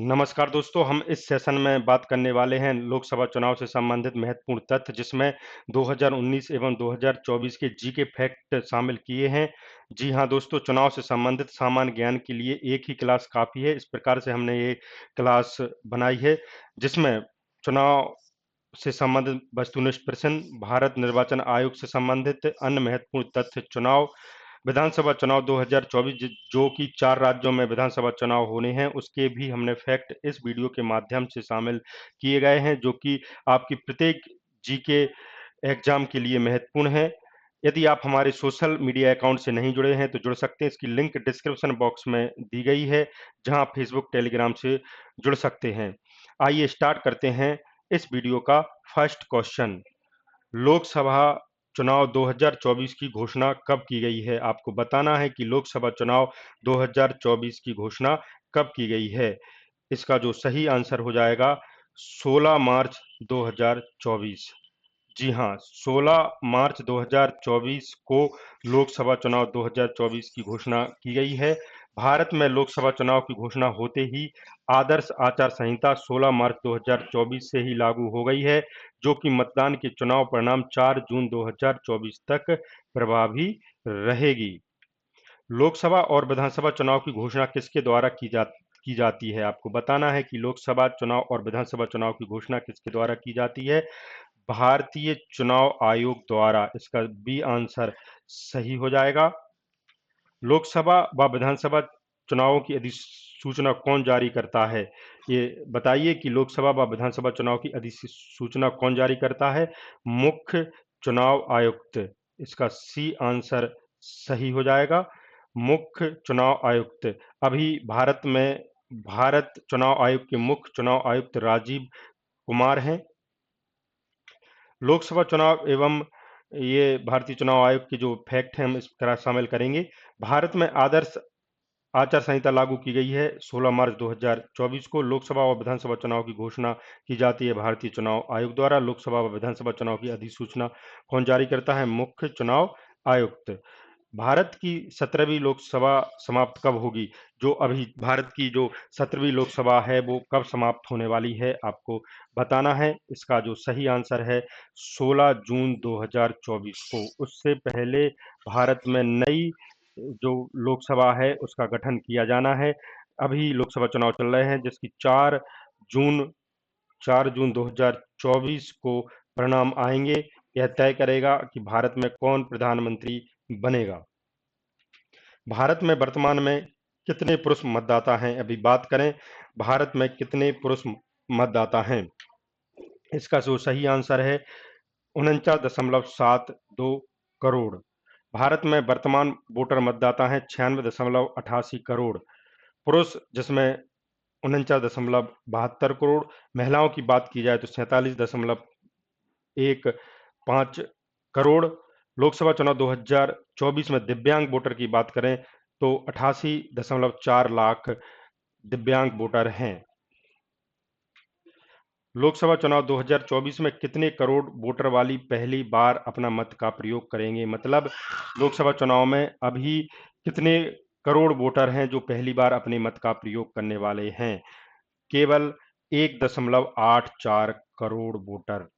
नमस्कार दोस्तों, हम इस सेशन में बात करने वाले हैं लोकसभा चुनाव से संबंधित महत्वपूर्ण तथ्य जिसमें 2019 एवं 2024 के जीके फैक्ट शामिल किए हैं। जी हाँ दोस्तों, चुनाव से संबंधित सामान्य ज्ञान के लिए एक ही क्लास काफ़ी है। इस प्रकार से हमने ये क्लास बनाई है जिसमें चुनाव से संबंधित वस्तुनिष्ठ प्रश्न, भारत निर्वाचन आयोग से संबंधित अन्य महत्वपूर्ण तथ्य, चुनाव विधानसभा चुनाव 2024 जो कि 4 राज्यों में विधानसभा चुनाव होने हैं, उसके भी हमने फैक्ट इस वीडियो के माध्यम से शामिल किए गए हैं, जो कि आपकी प्रत्येक जीके एग्जाम के लिए महत्वपूर्ण है। यदि आप हमारे सोशल मीडिया अकाउंट से नहीं जुड़े हैं, तो जुड़ सकते हैं। इसकी लिंक डिस्क्रिप्शन बॉक्स में दी गई है, जहां आप फेसबुक, टेलीग्राम से जुड़ सकते हैं। आइए स्टार्ट करते हैं इस वीडियो का फर्स्ट क्वेश्चन। लोकसभा चुनाव 2024 की घोषणा कब की गई है? आपको बताना है कि लोकसभा चुनाव 2024 की घोषणा कब की गई है। इसका जो सही आंसर हो जाएगा 16 मार्च 2024। जी हाँ, 16 मार्च 2024 को लोकसभा चुनाव 2024 की घोषणा की गई है। भारत में लोकसभा चुनाव की घोषणा होते ही आदर्श आचार संहिता 16 मार्च 2024 से ही लागू हो गई है, जो कि मतदान के चुनाव परिणाम 4 जून 2024 तक प्रभावी रहेगी। लोकसभा और विधानसभा चुनाव की घोषणा किसके द्वारा की जाती है? आपको बताना है कि लोकसभा चुनाव और विधानसभा चुनाव की घोषणा किसके द्वारा की जाती है? भारतीय चुनाव आयोग द्वारा। इसका बी आंसर सही हो जाएगा। लोकसभा व विधानसभा चुनावों की अधिसूचना कौन जारी करता है? ये बताइए कि लोकसभा व विधानसभा चुनाव की अधिसूचना कौन जारी करता है? मुख्य चुनाव आयुक्त। इसका सी आंसर सही हो जाएगा। मुख्य चुनाव आयुक्त। अभी भारत चुनाव आयोग के मुख्य चुनाव आयुक्त राजीव कुमार हैं। लोकसभा चुनाव एवं ये भारतीय चुनाव आयोग के जो फैक्ट हैं हम इस तरह शामिल करेंगे। भारत में आदर्श आचार संहिता लागू की गई है 16 मार्च 2024 को। लोकसभा और विधानसभा चुनाव की घोषणा की जाती है भारतीय चुनाव आयोग द्वारा। लोकसभा व विधानसभा चुनाव की अधिसूचना कौन जारी करता है? मुख्य चुनाव आयुक्त। भारत की 17वीं लोकसभा समाप्त कब होगी? जो अभी भारत की जो 17वीं लोकसभा है वो कब समाप्त होने वाली है, आपको बताना है। इसका जो सही आंसर है 16 जून 2024 को। उससे पहले भारत में नई जो लोकसभा है उसका गठन किया जाना है। अभी लोकसभा चुनाव चल रहे हैं जिसकी जून 4 जून 2024 को परिणाम आएंगे। यह तय करेगा कि भारत में कौन प्रधानमंत्री बनेगा। भारत में वर्तमान में कितने पुरुष मतदाता हैं? अभी बात करें भारत में कितने पुरुष मतदाता हैं, इसका जो सही आंसर है 49.72 करोड़। भारत में वर्तमान वोटर मतदाता हैं 96.88 करोड़ पुरुष, जिसमें 49.72 करोड़। महिलाओं की बात की जाए तो 47.15 करोड़। लोकसभा चुनाव 2024 में दिव्यांग वोटर की बात करें तो 88.4 लाख दिव्यांग वोटर हैं। लोकसभा चुनाव 2024 में कितने करोड़ वोटर वाली पहली बार अपना मत का प्रयोग करेंगे? मतलब लोकसभा चुनाव में अभी कितने करोड़ वोटर हैं जो पहली बार अपने मत का प्रयोग करने वाले हैं? केवल 1.84 करोड़ वोटर।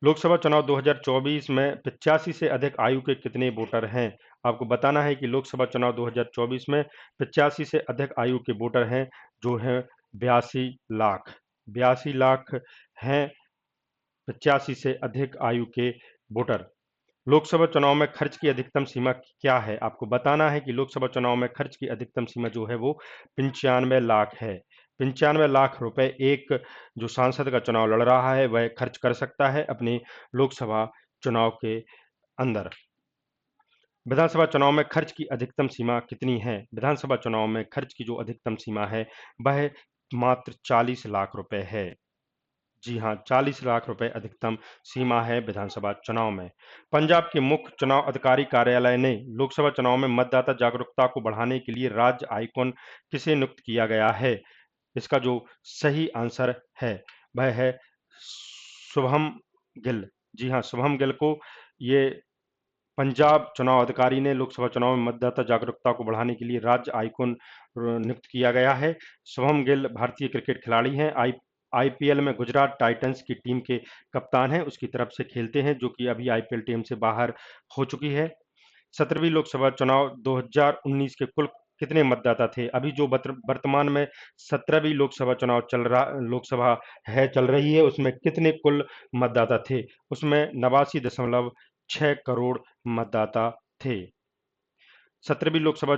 लोकसभा चुनाव 2024 में 85 से अधिक आयु के कितने वोटर हैं? आपको बताना है कि लोकसभा चुनाव 2024 में 85 से अधिक आयु के वोटर हैं, जो हैं 82 लाख। 82 लाख हैं 85 से अधिक आयु के वोटर। लोकसभा चुनाव में खर्च की अधिकतम सीमा क्या है? आपको बताना है कि लोकसभा चुनाव में खर्च की अधिकतम सीमा जो है वो 95 लाख है। 95 लाख रुपए एक जो सांसद का चुनाव लड़ रहा है वह खर्च कर सकता है अपने लोकसभा चुनाव के अंदर। विधानसभा चुनाव में खर्च की अधिकतम सीमा कितनी है? विधानसभा चुनाव में खर्च की जो अधिकतम सीमा है वह मात्र 40 लाख रुपए है। जी हाँ, 40 लाख रुपए अधिकतम सीमा है विधानसभा चुनाव में। पंजाब के मुख्य चुनाव अधिकारी कार्यालय ने लोकसभा चुनाव में मतदाता जागरूकता को बढ़ाने के लिए राज्य आइकॉन किसे नियुक्त किया गया है? इसका जो सही आंसर है वह है शुभम गिल। जी हाँ, शुभम गिल को ये पंजाब चुनाव अधिकारी ने लोकसभा चुनाव में मतदाता जागरूकता को बढ़ाने के लिए राज्य आइकॉन नियुक्त किया गया है। शुभम गिल भारतीय क्रिकेट खिलाड़ी हैं। आईपीएल में गुजरात टाइटंस की टीम के कप्तान हैं, उसकी तरफ से खेलते हैं, जो कि अभी आईपीएल टीम से बाहर हो चुकी है। 17वीं लोकसभा चुनाव 2019 के कुल कितने मतदाता थे? अभी जो वर्तमान में 17वीं लोकसभा चुनाव लोकसभा चल रही है, उसमें कितने कुल मतदाता थे? उसमें 89.6 करोड़ मतदाता थे। 17वीं लोकसभा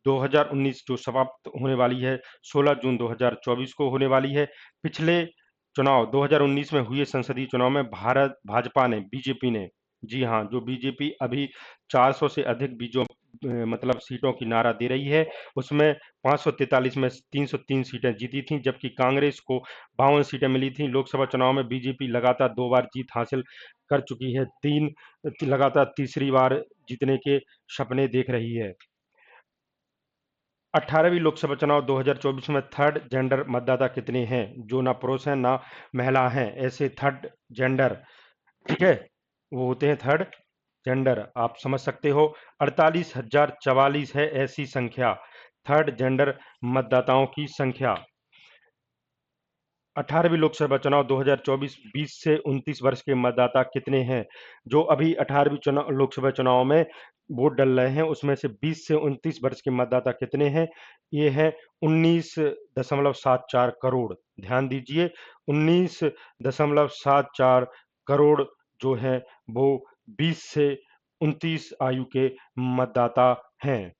2019 जो समाप्त होने वाली है, 16 जून 2024 को होने वाली है। पिछले चुनाव 2019 में हुए संसदीय चुनाव में भारत भाजपा ने, बीजेपी ने, जी हाँ, जो बीजेपी अभी 400 से अधिक मतलब सीटों की नारा दे रही है, उसमें 543 में 303 सीटें जीती थीं, जबकि कांग्रेस को 52 सीटें मिली थीं। लोकसभा चुनाव में बीजेपी लगातार 2 बार जीत हासिल कर चुकी है, लगातार तीसरी बार जीतने के सपने देख रही है। 18वीं लोकसभा चुनाव 2024 में थर्ड जेंडर मतदाता कितने हैं? जो ना पुरुष हैं ना महिला हैं, ऐसे थर्ड जेंडर, ठीक है, वो होते हैं थर्ड जेंडर। आप समझ सकते हो, 48,044 है ऐसी संख्या, थर्ड जेंडर मतदाताओं की संख्या। 18वीं लोकसभा चुनाव 2024 20 से 29 वर्ष के मतदाता कितने हैं? जो अभी 18वीं लोकसभा चुनाव में वोट डल रहे हैं, उसमें से 20 से 29 वर्ष के मतदाता कितने हैं? ये है 19.74 करोड़। ध्यान दीजिए, 19.74 करोड़ जो है वो 20 से 29 आयु के मतदाता हैं।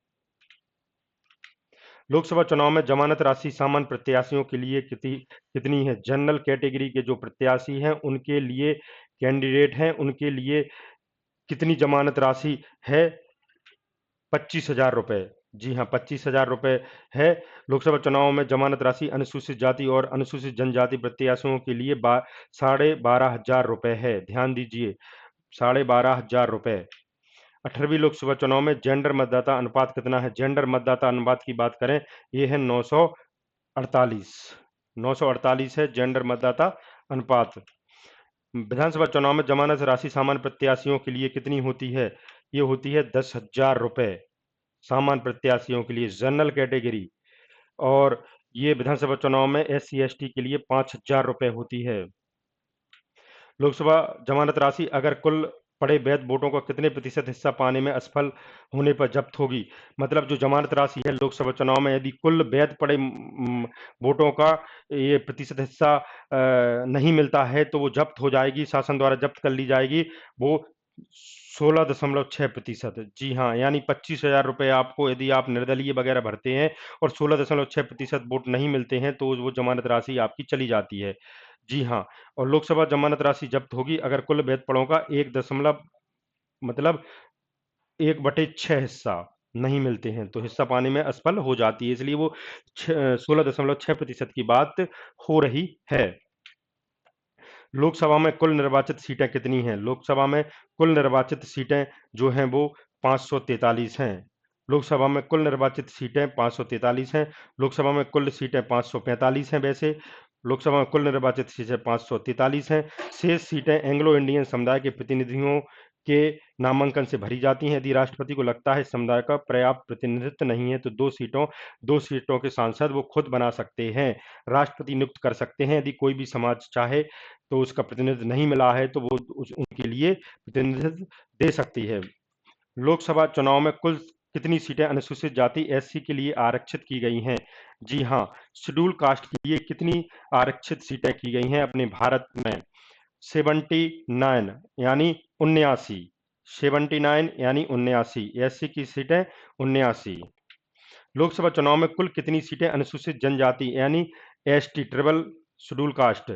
लोकसभा चुनाव में जमानत राशि सामान्य प्रत्याशियों के लिए कितनी है? जनरल कैटेगरी के जो प्रत्याशी हैं, उनके लिए, कैंडिडेट हैं, उनके लिए कितनी जमानत राशि है? 25,000 रुपए। जी हाँ, 25,000 रुपए है। लोकसभा चुनाव में जमानत राशि अनुसूचित जाति और अनुसूचित जनजाति प्रत्याशियों के लिए 12,500 रुपए है। ध्यान दीजिए, 12,500 रुपए। 18वीं लोकसभा चुनाव में जेंडर मतदाता अनुपात कितना है? जेंडर मतदाता अनुपात की बात करें, ये है 948। 948 है जेंडर मतदाता अनुपात। विधानसभा चुनाव में जमानत राशि सामान्य प्रत्याशियों के लिए कितनी होती है? ये होती है 10,000 रुपए सामान्य प्रत्याशियों के लिए, जनरल कैटेगरी। और ये विधानसभा चुनाव में SC ST के लिए 5,000 रुपए होती है। लोकसभा जमानत राशि अगर कुल पड़े वैध वोटों का कितने प्रतिशत हिस्सा पाने में असफल होने पर जब्त होगी? मतलब जो जमानत राशि है लोकसभा चुनाव में, यदि कुल वैध पड़े वोटों का ये प्रतिशत हिस्सा नहीं मिलता है, तो वो जब्त हो जाएगी, शासन द्वारा जब्त कर ली जाएगी। वो 16.6%। जी हाँ, यानी 25,000 रुपए आपको, यदि आप निर्दलीय वगैरह भरते हैं और 16.6% वोट नहीं मिलते हैं, तो वो जमानत राशि आपकी चली जाती है। जी हाँ, और लोकसभा जमानत राशि जब्त होगी अगर कुल वैध पड़ों का 1/6 हिस्सा नहीं मिलते हैं, तो हिस्सा पाने में असफल हो जाती है, इसलिए वो 16.6% की बात हो रही है। लोकसभा में कुल निर्वाचित सीटें कितनी हैं? लोकसभा में कुल निर्वाचित सीटें जो हैं वो 543 हैं। लोकसभा में कुल निर्वाचित सीटें 543 हैं। लोकसभा में कुल सीटें 545 हैं वैसे। लोकसभा में कुल निर्वाचित सीटें 543 हैं। शेष सीटें एंग्लो इंडियन समुदाय के प्रतिनिधियों के नामांकन से भरी जाती हैं। यदि राष्ट्रपति को लगता है समुदाय का पर्याप्त प्रतिनिधित्व नहीं है, तो दो सीटों के सांसद वो खुद बना सकते हैं। राष्ट्रपति नियुक्त कर सकते हैं। यदि कोई भी समाज चाहे तो उसका प्रतिनिधित्व नहीं मिला है, तो वो उनके लिए प्रतिनिधित्व दे सकती है। लोकसभा चुनाव में कुल कितनी सीटें अनुसूचित जाति SC के लिए आरक्षित की गई हैं? जी हाँ, शेड्यूल कास्ट के लिए कितनी आरक्षित सीटें की गई हैं अपने भारत में? 79 यानी 79। 79 यानी 79। SC की सीटें 79। लोकसभा चुनाव में कुल कितनी सीटें अनुसूचित जनजाति यानी ST triple schedule caste,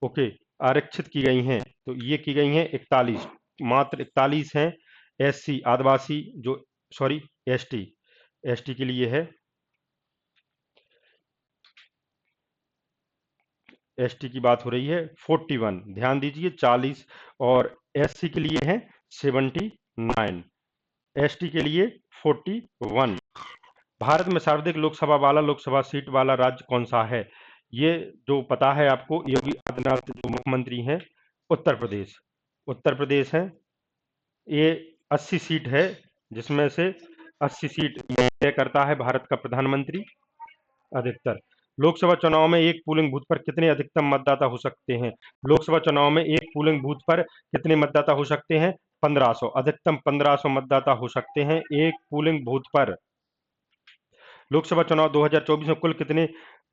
okay, आरक्षित की गई हैं? तो ये की गई हैं 41, मात्र 41 हैं। SC आदिवासी जो, सॉरी, ST के लिए है, ST की बात हो रही है 41, ध्यान दीजिए 40, और SC के लिए है 79, ST के लिए 41। भारत में सर्वाधिक लोकसभा वाला लोकसभा सीट वाला राज्य कौन सा है? ये जो पता है आपको, योगी आदित्यनाथ जो मुख्यमंत्री हैं, उत्तर प्रदेश। उत्तर प्रदेश है, ये 80 सीट है, जिसमें से 80 सीट तय करता है भारत का प्रधानमंत्री? अधिकतर। लोकसभा चुनाव में एक पोलिंग बूथ पर कितने अधिकतम मतदाता हो सकते हैं? लोकसभा चुनाव में एक पोलिंग बूथ पर कितने मतदाता हो सकते हैं? 1500। अधिकतम 1500 मतदाता हो सकते हैं एक पोलिंग बूथ पर। लोकसभा चुनाव 2024 में कुल कितने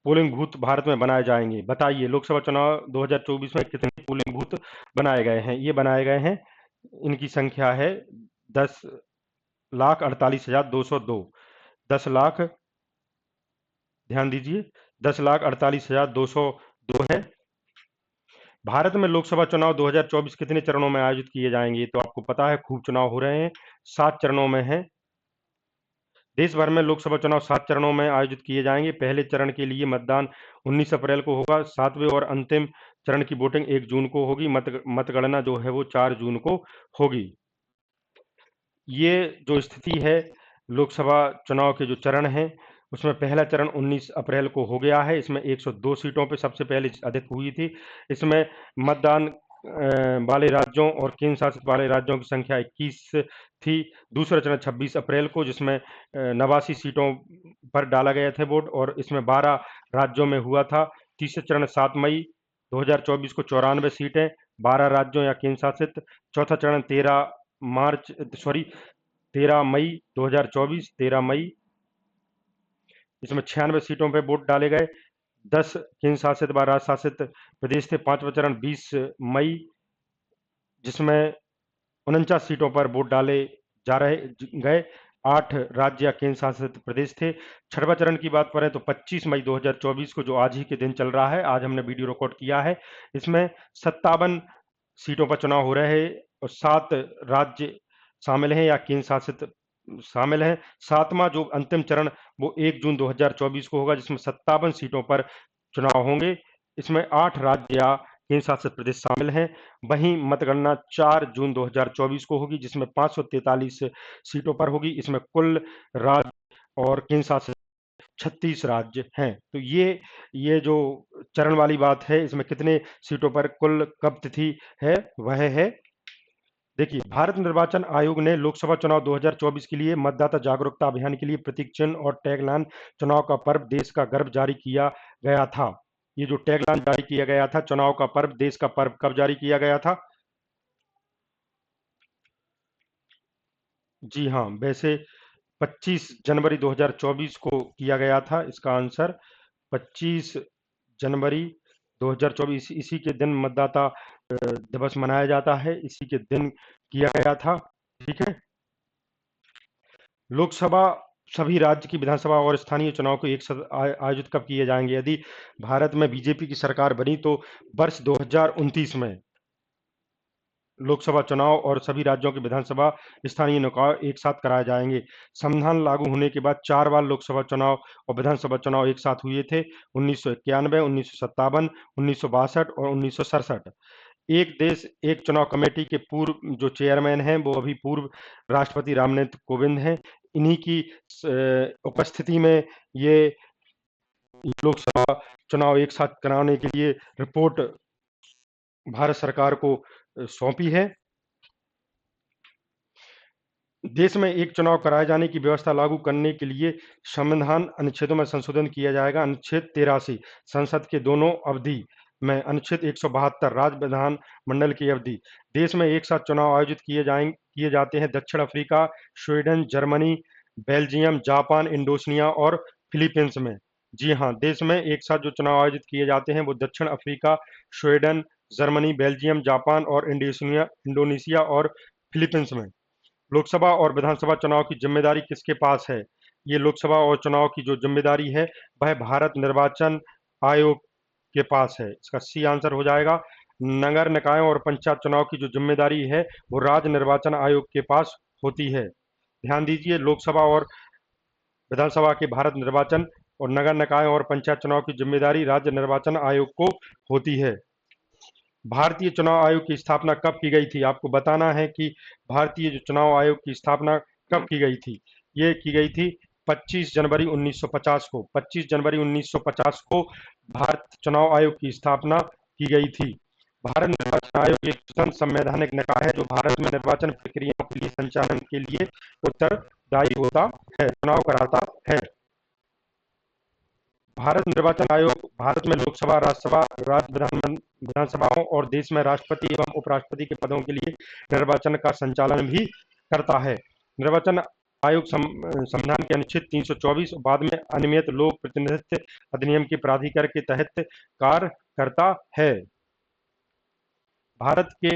पोलिंग बूथ भारत में बनाए जाएंगे? बताइए, लोकसभा चुनाव 2024 में कितने पोलिंग बूथ बनाए गए हैं? ये बनाए गए हैं, इनकी संख्या है 10,48,202। 10 लाख, ध्यान दीजिए, 10,48,202 है। भारत में लोकसभा चुनाव 2024 कितने चरणों में आयोजित किए जाएंगे? तो आपको पता है, खूब चुनाव हो रहे हैं, 7 चरणों में है। देश भर में लोकसभा चुनाव 7 चरणों में आयोजित किए जाएंगे। पहले चरण के लिए मतदान 19 अप्रैल को होगा। 7वें और अंतिम चरण की वोटिंग 1 जून को होगी। मतगणना जो है वो 4 जून को होगी। ये जो स्थिति है, लोकसभा चुनाव के जो चरण हैं, उसमें पहला चरण 19 अप्रैल को हो गया है। इसमें 102 सीटों पे सबसे पहले अधिक हुई थी। इसमें मतदान वाले राज्यों और केंद्र शासित वाले राज्यों की संख्या 21 थी। दूसरा चरण 26 अप्रैल को, जिसमें 89 सीटों पर डाला गया था वोट, और इसमें 12 राज्यों में हुआ था। तीसरा चरण 7 मई 2024 को 94 सीटें, 12 राज्यों या केंद्र शासित। चौथा चरण 13 मई 2024, 13 मई, इसमें 96 सीटों पर वोट डाले गए। 10 केंद्र शासित व राज्य शासित प्रदेश थे। पांचवा चरण 20 मई, जिसमें 49 सीटों पर वोट डाले गए। 8 राज्य या केंद्र शासित प्रदेश थे। छठवां चरण की बात करें तो 25 मई 2024 को, जो आज ही के दिन चल रहा है, आज हमने वीडियो रिकॉर्ड किया है, इसमें 57 सीटों पर चुनाव हो रहे हैं और 7 राज्य शामिल हैं या केंद्र शासित शामिल हैं। 7वां जो अंतिम चरण वो 1 जून 2024 को होगा, जिसमें 57 सीटों पर चुनाव होंगे। इसमें 8 राज्य या केंद्र शासित प्रदेश शामिल हैं। वहीं मतगणना 4 जून 2024 को होगी, जिसमें 543 सीटों पर होगी। इसमें कुल राज्य और केंद्र शासित 36 राज्य हैं। तो ये जो चरण वाली बात है, इसमें कितने सीटों पर कुल कब तिथि है, वह है, देखिए, भारत निर्वाचन आयोग ने लोकसभा चुनाव 2024 के लिए मतदाता जागरूकता अभियान के लिए प्रतीक चिन्ह और टैगलाइन "चुनाव का पर्व देश का गर्व" जारी किया गया था। ये जो टैगलाइन जारी किया गया था, "चुनाव का पर्व देश का पर्व", कब जारी किया गया था? जी हाँ, वैसे 25 जनवरी 2024 को किया गया था। इसका आंसर 25 जनवरी 2024, इसी के दिन मतदाता दिवस मनाया जाता है, इसी के दिन किया गया था। ठीक है। लोकसभा, सभी राज्य की विधानसभा और स्थानीय चुनाव को एक साथ आयोजित कब किए जाएंगे? यदि भारत में बीजेपी की सरकार बनी तो वर्ष 2029 में लोकसभा चुनाव और सभी राज्यों के विधानसभा स्थानीय निकाय एक साथ कराए जाएंगे। संविधान लागू होने के बाद 4 बार लोकसभा चुनाव और विधानसभा चुनाव एक साथ हुए थे: 1991, 1957, 1962 और 1967। एक देश एक चुनाव कमेटी के पूर्व जो चेयरमैन हैं, वो अभी पूर्व राष्ट्रपति रामनाथ कोविंद हैं। इन्हीं की उपस्थिति में ये लोकसभा चुनाव एक साथ कराने के लिए रिपोर्ट भारत सरकार को सौंपी है। देश में एक चुनाव कराए जाने की व्यवस्था लागू करने के लिए संविधान अनुच्छेदों में संशोधन किया जाएगा। अनुच्छेद 83 संसद के दोनों अवधि में, अनुच्छेद 172 राज्य विधान मंडल की अवधि। देश में एक साथ चुनाव आयोजित किए जाते हैं दक्षिण Africa, Sweden, Germany, Belgium, Japan, Indonesia और फिलीपींस में। जी हाँ, देश में एक साथ जो चुनाव आयोजित किए जाते हैं वो दक्षिण Africa, Sweden, Germany, Belgium, Japan और इंडोनेशिया और फिलीपींस में। लोकसभा और विधानसभा चुनाव की जिम्मेदारी किसके पास है? ये लोकसभा और चुनाव की जो जिम्मेदारी है, वह भारत निर्वाचन आयोग के पास है। इसका सी आंसर हो जाएगा। नगर निकायों और पंचायत चुनाव की जो जिम्मेदारी है, वो राज्य निर्वाचन आयोग के पास होती है। ध्यान दीजिए, लोकसभा और विधानसभा के भारत निर्वाचन और नगर निकायों और पंचायत चुनाव की जिम्मेदारी राज्य निर्वाचन आयोग को होती है। भारतीय चुनाव आयोग की स्थापना कब की गई थी? आपको बताना है कि भारतीय जो चुनाव आयोग की स्थापना कब की गई थी। ये की गई थी 25 जनवरी 1950 को। 25 जनवरी 1950 को भारत चुनाव आयोग की स्थापना की गई थी। भारत निर्वाचन आयोग एक स्वतंत्र संवैधानिक निकाय है जो भारत में निर्वाचन प्रक्रियाओं के लिए संचालन के लिए दायी होता है, चुनाव कराता है। भारत निर्वाचन आयोग भारत में लोकसभा, राज्यसभा, विधानसभाओं और देश में राष्ट्रपति एवं उपराष्ट्रपति के पदों के लिए निर्वाचन का संचालन भी करता है। निर्वाचन आयोग संविधान के अनुच्छेद 324 बाद में अनियमित लोक प्रतिनिधित्व अधिनियम के प्राधिकार के तहत कार्य करता है। भारत के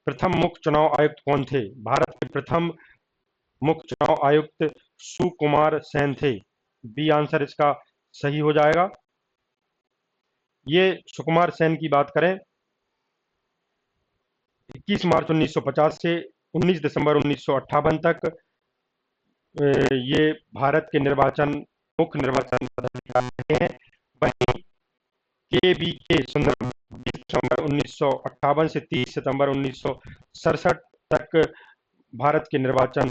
प्रथम मुख्य चुनाव आयुक्त कौन थे? भारत के प्रथम मुख्य चुनाव आयुक्त सुकुमार सेन थे। बी आंसर इसका सही हो जाएगा। ये सुकुमार सेन की बात करें 21 मार्च 1950 से 19 दिसंबर 1958 तक ये भारत के मुख्य निर्वाचन पदाधिकारी हैं। वहीं के बी के सुंदरम 20 दिसंबर 1958 से 30 सितंबर 1967 तक भारत के निर्वाचन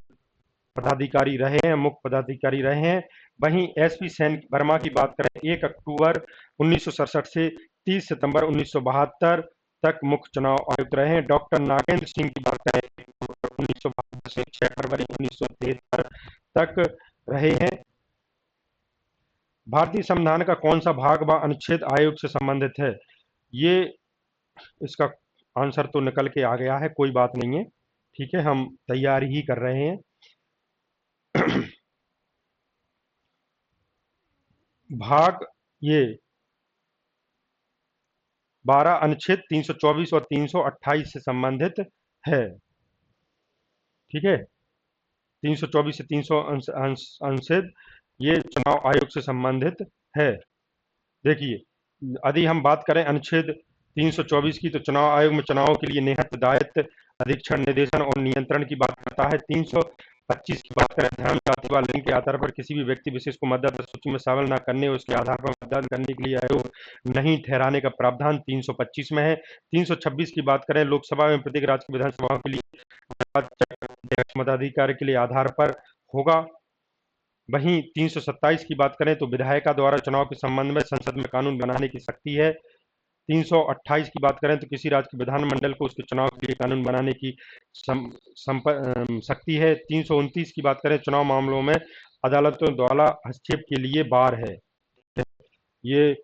पदाधिकारी रहे हैं, मुख्य पदाधिकारी रहे हैं। वहीं एसपी सेन वर्मा की बात करें 1 अक्टूबर 1967 से 30 सितंबर 1972 तक मुख्य चुनाव आयुक्त रहे हैं। डॉक्टर नागेंद्र सिंह की बात करें 1972 से 6 फरवरी 1973 तक रहे हैं। भारतीय संविधान का कौन सा भाग व अनुच्छेद आयोग से संबंधित है? ये इसका आंसर तो निकल के आ गया है, कोई बात नहीं है, ठीक है, हम तैयारी ही कर रहे हैं। भाग ये 12 अनुच्छेद 324 और 328 से संबंधित है, ठीक है। 324 से 300 अनुच्छेद ये चुनाव आयोग से संबंधित है। देखिए, यदि हम बात करें अनुच्छेद 324 की, तो चुनाव आयोग में चुनाव के लिए निहित दायित्व, अधीक्षण, निर्देशन और नियंत्रण की बात करता है। 325 की बात करें धर्म, जाति व लिंग के आधार पर किसी भी व्यक्ति विशेष को मतदाता सूची में शामिल न करने, उसके आधार पर मतदान करने के लिए आयोग नहीं ठहराने का प्रावधान 325 में है। 326 की बात करें लोकसभा एवं प्रत्येक राज्य की विधानसभाओं के लिए मताधिकार के लिए आधार पर होगा। वहीं 327 की बात करें तो विधायिका द्वारा चुनाव के संबंध में संसद में कानून बनाने की शक्ति है। 328 की बात करें तो किसी राज्य के विधानमंडल को उसके चुनाव के लिए कानून बनाने की शक्ति है। 329 की बात करें चुनाव मामलों में अदालतों द्वारा हस्तक्षेप के लिए बार है, ये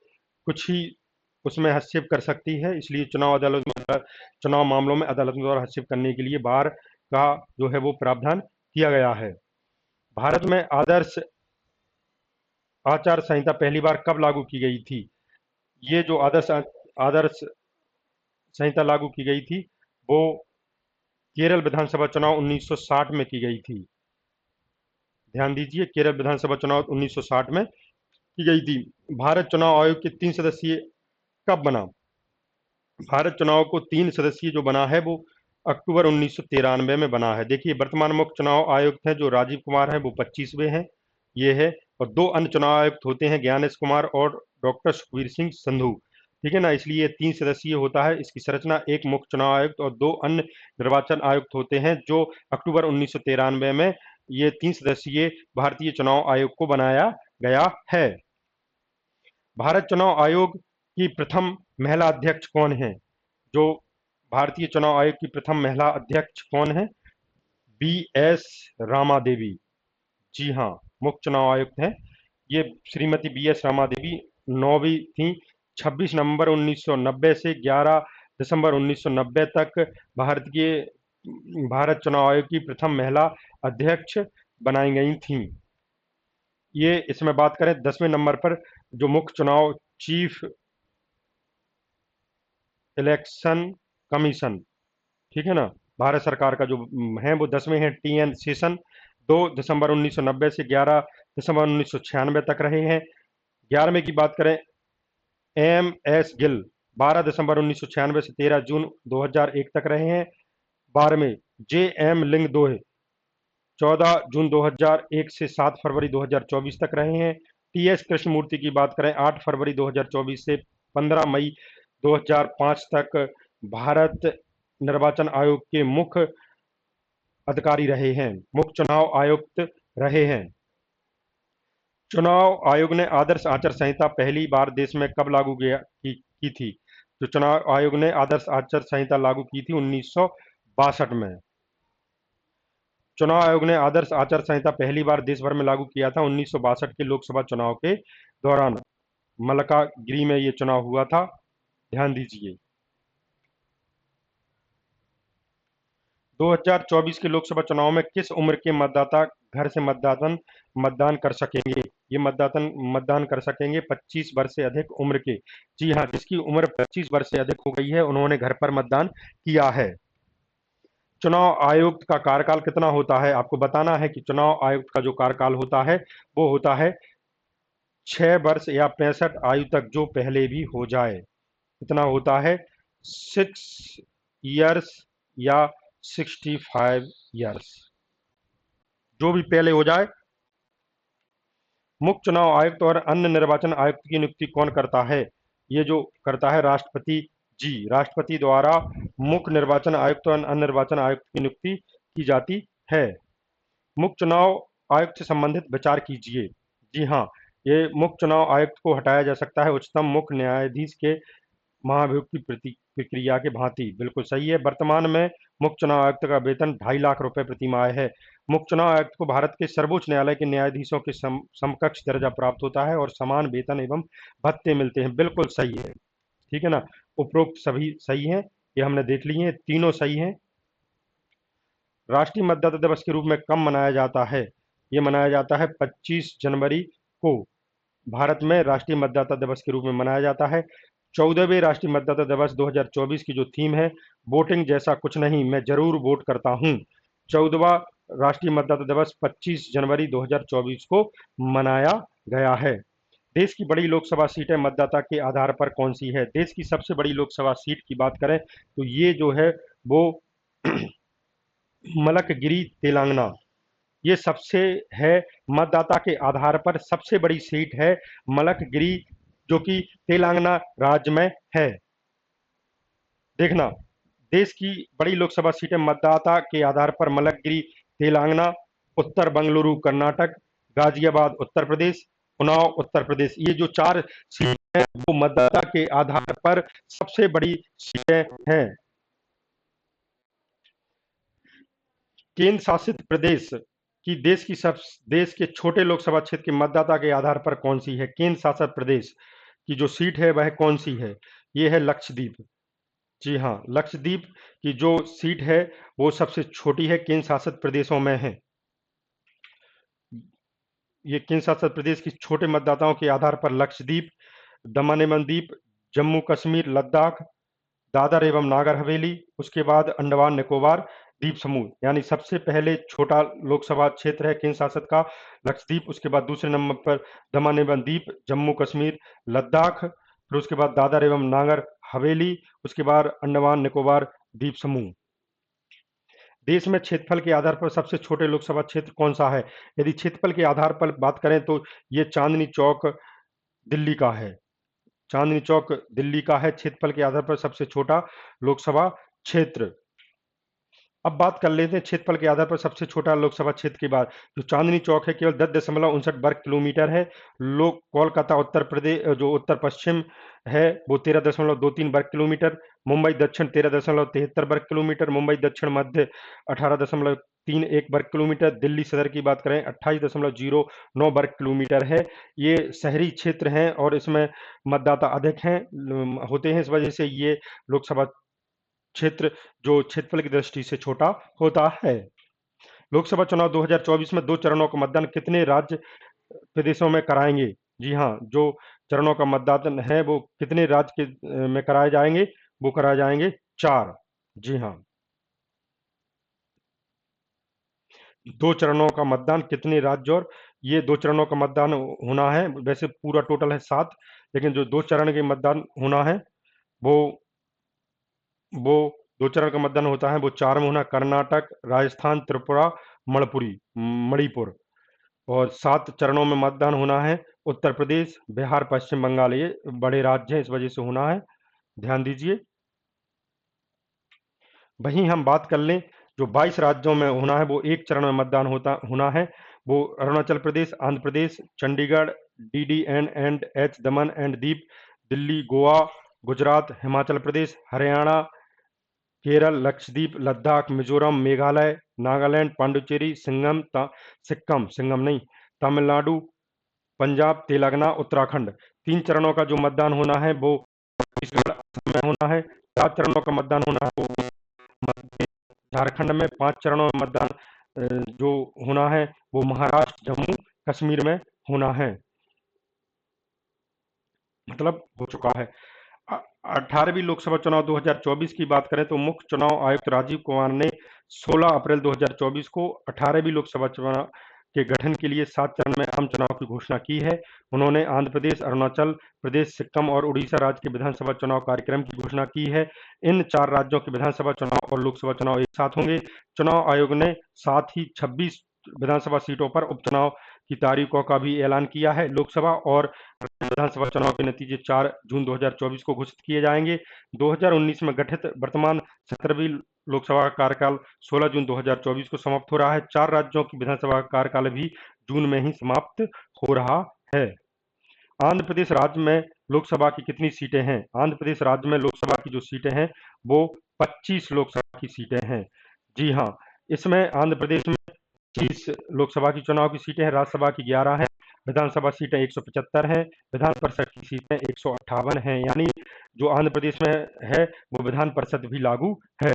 कुछ ही उसमें हस्तक्षेप कर सकती है, इसलिए चुनाव मामलों में अदालतों द्वारा हस्तक्षेप करने के लिए बार का जो है वो प्रावधान किया गया है। भारत में आदर्श आचार संहिता पहली बार कब लागू की गई थी? ये जो आदर्श संहिता लागू की गई थी वो केरल विधानसभा चुनाव 1960 में की गई थी। ध्यान दीजिए, केरल विधानसभा चुनाव 1960 में की गई थी। भारत चुनाव आयोग के 3 सदस्यीय कब बना? भारत चुनाव को 3 सदस्यीय जो बना है वो अक्टूबर 1993 में बना है। देखिए, वर्तमान मुख्य चुनाव आयुक्त हैं जो राजीव कुमार हैं, वो 25वें हैं, ये है। और 2 अन्य चुनाव आयुक्त होते हैं, ज्ञानेश कुमार और डॉक्टर सुखबीर सिंह संधू, ठीक है ना, इसलिए 3 सदस्यीय होता है। इसकी संरचना एक मुख्य चुनाव आयुक्त और 2 अन्य निर्वाचन आयुक्त होते हैं, जो अक्टूबर 1993 में ये 3 सदस्यीय भारतीय चुनाव आयोग को बनाया गया है। भारत चुनाव आयोग की प्रथम महिला अध्यक्ष कौन है? जो भारतीय चुनाव आयोग की प्रथम महिला अध्यक्ष कौन है? बी.एस. रामा देवी। जी हाँ, मुख्य चुनाव आयुक्त हैं ये श्रीमती बी.एस. रामा देवी, 9वीं थी। 26 नवंबर 1990 से 11 दिसंबर 1990 तक भारत चुनाव आयोग की प्रथम महिला अध्यक्ष बनाई गई थीं। ये इसमें बात करें 10वें नंबर पर जो मुख्य चुनाव चीफ इलेक्शन कमीशन, ठीक है ना, भारत सरकार का जो है वो 10वें हैं टी.एन. शेषन, 2 दिसंबर 1990 से 11 दिसंबर 1996 तक रहे हैं। 11वें की बात करें एम.एस. गिल, 12 दिसंबर 1996 से 13 जून 2001 तक रहे हैं। 12वें जे.एम. लिंगदोह, 14 जून 2001 से 7 फरवरी 2024 तक रहे हैं। टी.एस. कृष्णमूर्ति की बात करें 8 फरवरी 2024 से 15 मई 2005 तक भारत निर्वाचन आयोग के मुख्य अधिकारी रहे हैं, मुख्य चुनाव आयुक्त रहे हैं। चुनाव आयोग ने आदर्श आचार संहिता पहली बार देश में कब लागू की थी? तो चुनाव आयोग ने आदर्श आचार संहिता लागू की थी 1962 में। चुनाव आयोग ने आदर्श आचार संहिता पहली बार देश भर में लागू किया था 1962 के लोकसभा चुनाव के दौरान। मलकागिरी में ये चुनाव हुआ था, ध्यान दीजिए। 2024 के लोकसभा चुनाव में किस उम्र के मतदाता घर से मतदान कर सकेंगे? ये मतदान कर सकेंगे 25 वर्ष से अधिक उम्र के। जी हाँ, जिसकी उम्र 25 वर्ष से अधिक हो गई है उन्होंने घर पर मतदान किया है। चुनाव आयुक्त का कार्यकाल कितना होता है? आपको बताना है कि चुनाव आयुक्त का जो कार्यकाल होता है वो होता है 6 वर्ष या 65 आयु तक, जो पहले भी हो जाए। कितना होता है? 6 years या 65 years, जो भी पहले हो जाए। मुख्य चुनाव आयुक्त और अन्य निर्वाचन आयुक्त की नियुक्ति कौन करता है? ये जो करता है राष्ट्रपति जी। राष्ट्रपति द्वारा मुख्य निर्वाचन आयुक्त और अन्य निर्वाचन आयुक्त की नियुक्ति की जाती है। मुख्य चुनाव आयुक्त से संबंधित विचार कीजिए। जी हाँ, ये मुख्य चुनाव आयुक्त को हटाया जा सकता है उच्चतम मुख्य न्यायाधीश के महाभियोग की प्रक्रिया के भांति। बिल्कुल सही है। वर्तमान में मुख्य चुनाव आयुक्त का वेतन 2.5 लाख रुपए प्रति माह है। मुख्य चुनाव आयुक्त को भारत के सर्वोच्च न्यायालय के न्यायाधीशों के समकक्ष दर्जा प्राप्त होता है और समान वेतन एवं भत्ते मिलते हैं। बिल्कुल सही है, ठीक है ना। उपरोक्त सभी सही हैं, ये हमने देख लिए हैं, तीनों सही हैं। राष्ट्रीय मतदाता दिवस के रूप में कब मनाया जाता है? ये मनाया जाता है 25 जनवरी को। भारत में राष्ट्रीय मतदाता दिवस के रूप में मनाया जाता है। 14वें राष्ट्रीय मतदाता दिवस 2024 की जो थीम है, वोटिंग जैसा कुछ नहीं, मैं जरूर वोट करता हूं। 14वां राष्ट्रीय मतदाता दिवस 25 जनवरी 2024 को मनाया गया है। देश की बड़ी लोकसभा सीटें मतदाता के आधार पर कौन सी है? देश की सबसे बड़ी लोकसभा सीट की बात करें तो ये जो है वो मलकगिरी तेलंगाना, ये सबसे है मतदाता के आधार पर सबसे बड़ी सीट है मलकगिरी, जो कि तेलंगाना राज्य में है। देखना, देश की बड़ी लोकसभा सीटें मतदाता के आधार पर मलकगिरी तेलंगाना, उत्तर बंगलुरु कर्नाटक, गाजियाबाद उत्तर प्रदेश, उन्नाव उत्तर प्रदेश, ये जो 4 सीटें हैं वो मतदाता के आधार पर सबसे बड़ी सीटें हैं। केंद्र शासित प्रदेश की देश के छोटे लोकसभा क्षेत्र के मतदाता के आधार पर कौन सी है? केंद्र शासित प्रदेश की जो सीट है वह कौन सी है? ये है लक्षद्वीप। जी हाँ, लक्षद्वीप की जो सीट है वो सबसे छोटी है, केंद्र शासित प्रदेशों में है। ये केंद्र शासित प्रदेश की छोटे मतदाताओं के आधार पर लक्षद्वीप, दमन एवं दीप, जम्मू कश्मीर, लद्दाख, दादर एवं नागर हवेली, उसके बाद अंडमान निकोबार द्वीप समूह, यानी सबसे पहले छोटा लोकसभा क्षेत्र है केंद्र शासित का लक्षद्वीप, उसके बाद दूसरे नंबर पर दमन एवं दीप, जम्मू कश्मीर, लद्दाख, फिर उसके बाद दादर एवं नागर हवेली, उसके बाद अंडमान निकोबार द्वीप समूह। देश में क्षेत्रफल के आधार पर सबसे छोटे लोकसभा क्षेत्र कौन सा है? यदि क्षेत्रफल के आधार पर बात करें तो ये चांदनी चौक दिल्ली का है। चांदनी चौक दिल्ली का है क्षेत्रफल के आधार पर सबसे छोटा लोकसभा क्षेत्र। अब बात कर लेते हैं क्षेत्रफल के आधार पर सबसे छोटा लोकसभा क्षेत्र की बात। जो चांदनी चौक है केवल 10.59 वर्ग किलोमीटर है। लोग कोलकाता उत्तर प्रदेश जो उत्तर पश्चिम है वो 13.23 वर्ग किलोमीटर, मुंबई दक्षिण 13.73 वर्ग किलोमीटर, मुंबई दक्षिण मध्य 18.31 वर्ग किलोमीटर, दिल्ली सदर की बात करें 28.09 वर्ग किलोमीटर है। ये शहरी क्षेत्र हैं और इसमें मतदाता अधिक हैं होते हैं, इस वजह से ये लोकसभा क्षेत्र जो क्षेत्रफल की दृष्टि से छोटा होता है। लोकसभा चुनाव 2024 में 2 चरणों का मतदान कितने राज्य प्रदेशों में कराएंगे? जी हाँ, जो चरणों का मतदान है वो कितने राज्य के में कराए जाएंगे? वो कराए जाएंगे 4। जी हाँ, 2 चरणों का मतदान कितने राज्य, और ये 2 चरणों का मतदान होना है, वैसे पूरा टोटल है 7, लेकिन जो 2 चरण के मतदान होना है वो वो 2 चरण का मतदान होता है वो 4 में होना, कर्नाटक, राजस्थान, त्रिपुरा, मणिपुर, और 7 चरणों में मतदान होना है उत्तर प्रदेश, बिहार, पश्चिम बंगाल, ये बड़े राज्य हैं इस वजह से होना है, ध्यान दीजिए। वहीं हम बात कर लें जो 22 राज्यों में होना है वो 1 चरण में मतदान होना है, वो Arunachal Pradesh, Andhra Pradesh, Chandigarh, DDN&H Daman and दीप, दिल्ली, गोवा, गुजरात, हिमाचल प्रदेश, हरियाणा, केरल, लक्षद्वीप, लद्दाख, मिजोरम, मेघालय, नागालैंड, पांडुचेरी, सिक्किम सिंगम नहीं, तमिलनाडु, पंजाब, तेलंगाना, उत्तराखंड। 3 चरणों का जो मतदान होना है वो छत्तीसगढ़, असम में होना है। 4 चरणों का मतदान होना है वो झारखंड में। 5 चरणों में मतदान जो होना है वो महाराष्ट्र, जम्मू कश्मीर में होना है, मतलब हो चुका है। 18वीं लोकसभा चुनाव 2024 की बात करें तो मुख्य चुनाव आयुक्त राजीव कुमार ने 16 अप्रैल 2024 को 18वीं लोकसभा चुनाव के गठन के लिए 7 चरण में आम चुनाव की घोषणा की है। उन्होंने आंध्र प्रदेश, अरुणाचल प्रदेश, सिक्किम और उड़ीसा राज्य के विधानसभा चुनाव कार्यक्रम की घोषणा की है। इन 4 राज्यों के विधानसभा चुनाव और लोकसभा चुनाव एक साथ होंगे। चुनाव आयोग ने साथ ही 26 विधानसभा सीटों पर उपचुनाव की तारीखों का भी ऐलान किया है। लोकसभा और विधानसभा चुनाव के नतीजे 4 जून 2024 को घोषित किए जाएंगे। 2019 में गठित वर्तमान 17वीं लोकसभा का कार्यकाल 16 जून 2024 को समाप्त हो रहा है। 4 राज्यों की विधानसभा का कार्यकाल भी जून में ही समाप्त हो रहा है। आंध्र प्रदेश राज्य में लोकसभा की कितनी सीटें हैं? आंध्र प्रदेश राज्य में लोकसभा की जो सीटें हैं वो 25 लोकसभा की सीटें हैं। जी हाँ, इसमें आंध्र प्रदेश में 25 लोकसभा की चुनाव की सीटें हैं, राज्यसभा की 11 हैं, विधानसभा सीटें 175 हैं, विधान परिषद की सीटें 158 हैं। यानी जो आंध्र प्रदेश में है वो विधान परिषद भी लागू है।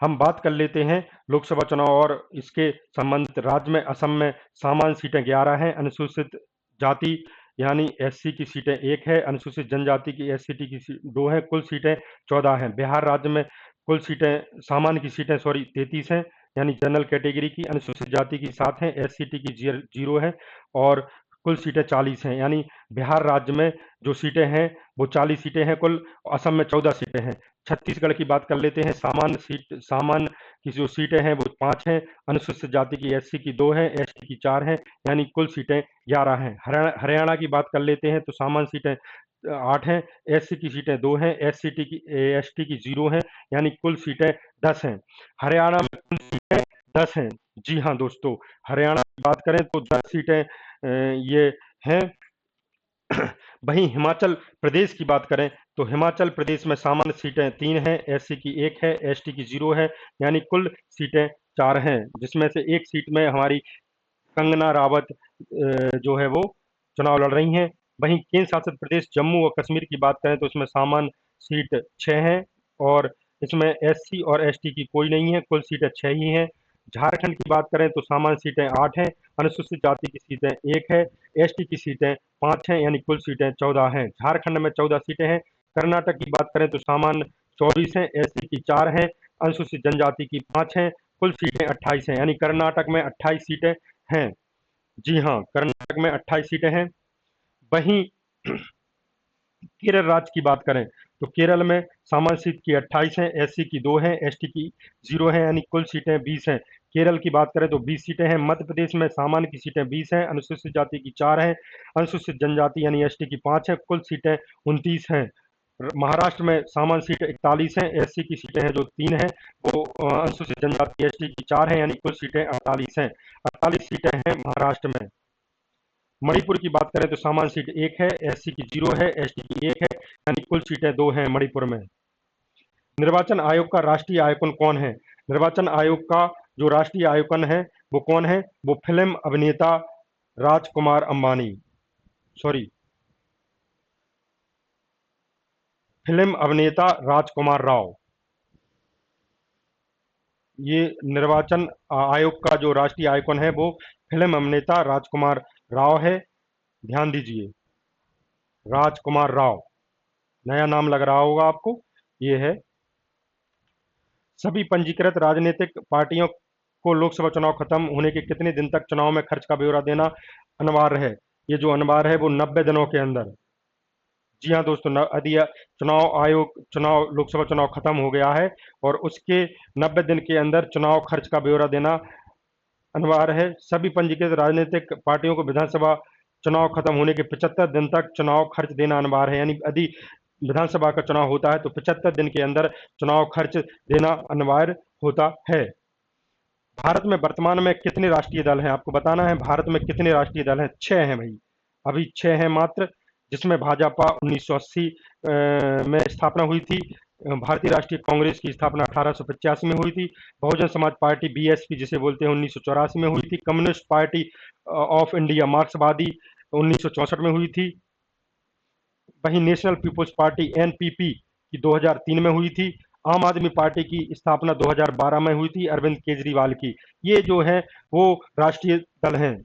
हम बात कर लेते हैं लोकसभा चुनाव और इसके संबंधित राज्य में। असम में सामान्य सीटें 11 हैं, अनुसूचित जाति यानी एससी की सीटें 1 है, अनुसूचित जनजाति की एससीटी की 2 हैं, कुल सीटें 14 हैं। बिहार राज्य में कुल सीटें सामान्य की सीटें 33 हैं, यानी जनरल कैटेगरी की, अनुसूचित जाति की 7 हैं, एससीटी की 0 है और कुल सीटें 40 हैं। यानी बिहार राज्य में जो सीटें हैं वो 40 सीटें हैं कुल, असम में 14 सीटें हैं। छत्तीसगढ़ की बात कर लेते हैं। सामान्य की जो सीटें हैं वो 5 हैं, अनुसूचित जाति की एससी की 2 हैं, एसटी की 4 हैं, यानी कुल सीटें 11 हैं। हरियाणा की बात कर लेते हैं तो सामान्य सीटें 8 हैं, एससी की सीटें 2 हैं, एसटी की 0 हैं, यानी कुल सीटें 10 हैं। हरियाणा में कुल सीटें 10 हैं। जी हाँ दोस्तों, हरियाणा की बात करें तो 10 सीटें ये हैं। वहीं हिमाचल प्रदेश की बात करें तो हिमाचल प्रदेश में सामान्य सीटें 3 हैं, एससी की 1 है, एसटी की 0 है, यानी कुल सीटें 4 हैं, जिसमें से एक सीट में हमारी कंगना रावत जो है वो चुनाव लड़ रही हैं। वहीं केंद्र शासित प्रदेश जम्मू और कश्मीर की बात करें तो इसमें सामान्य सीट 6 हैं और इसमें एससी और एसटी की कोई नहीं है, कुल सीटें 6 ही हैं। झारखंड की बात करें तो सामान्य सीटें 8 हैं, अनुसूचित जाति की सीटें 1 है, एसटी की सीटें 5 हैं, यानी कुल सीटें 14 हैं। झारखंड में 14 सीटें हैं। कर्नाटक की बात करें तो सामान्य 24 हैं, एससी की 4 हैं, अनुसूचित जनजाति की 5 हैं, कुल सीटें 28 हैं, यानी कर्नाटक में 28 सीटें हैं। जी हाँ, कर्नाटक में 28 सीटें हैं। वहीं केरल राज्य की बात करें तो केरल में सामान्य सीट की 28 हैं, एससी की 2 हैं, एसटी की 0 है, यानी कुल सीटें 20 हैं। केरल की बात करें तो 20 सीटें हैं। मध्य प्रदेश में सामान्य की सीटें 20 हैं, अनुसूचित जाति की 4 हैं, अनुसूचित जनजाति यानी एसटी की 5 हैं, कुल सीटें 29 हैं। महाराष्ट्र में सामान्य सीटें 41 हैं, एससी की सीटें हैं जो 3 हैं, वो अनुसूचित जनजाति एसटी की 4 हैं, यानी कुल सीटें 48 हैं। 48 सीटें हैं महाराष्ट्र में। मणिपुर की बात करें तो सामान्य सीट 1 है, एससी की 0 है, एसटी की 1 है, यानी कुल सीटें 2 हैं मणिपुर में। निर्वाचन आयोग का राष्ट्रीय आइकन कौन है? निर्वाचन आयोग का जो राष्ट्रीय आइकन है वो कौन है? वो फिल्म अभिनेता राजकुमार अंबानी, सॉरी, फिल्म अभिनेता राजकुमार राव। ये निर्वाचन आयोग का जो राष्ट्रीय आइकन है वो फिल्म अभिनेता राजकुमार राव है। ध्यान दीजिए, राजकुमार राव, नया नाम लग रहा होगा आपको, ये है। सभी पंजीकृत राजनीतिक पार्टियों को लोकसभा चुनाव खत्म होने के कितने दिन तक चुनाव में खर्च का ब्यौरा देना अनिवार्य है? ये जो अनिवार्य है वो 90 दिनों के अंदर। जी हाँ दोस्तों, यदि चुनाव आयोग चुनाव लोकसभा चुनाव खत्म हो गया है और उसके 90 दिन के अंदर चुनाव खर्च का ब्यौरा देना अनिवार्य है। सभी पंजीकृत राजनीतिक पार्टियों को विधानसभा चुनाव खत्म होने के 75 दिन तक चुनाव खर्च देना अनिवार्य है। यानी यदि विधानसभा का चुनाव होता है तो 75 दिन के अंदर चुनाव खर्च देना अनिवार्य होता है। भारत में वर्तमान में कितने राष्ट्रीय दल हैं? आपको बताना है भारत में कितने राष्ट्रीय दल हैं। 6 हैं भाई, अभी 6 हैं मात्र, जिसमें भाजपा 1980 में स्थापना हुई थी। भारतीय राष्ट्रीय कांग्रेस की स्थापना 1885 में हुई थी। बहुजन समाज पार्टी बीएसपी जिसे बोलते हैं 1984 में हुई थी। कम्युनिस्ट पार्टी ऑफ इंडिया मार्क्सवादी 1964 में हुई थी। वहीं नेशनल पीपुल्स पार्टी एनपीपी की 2003 में हुई थी। आम आदमी पार्टी की स्थापना 2012 में हुई थी अरविंद केजरीवाल की। ये जो है वो राष्ट्रीय दल हैं।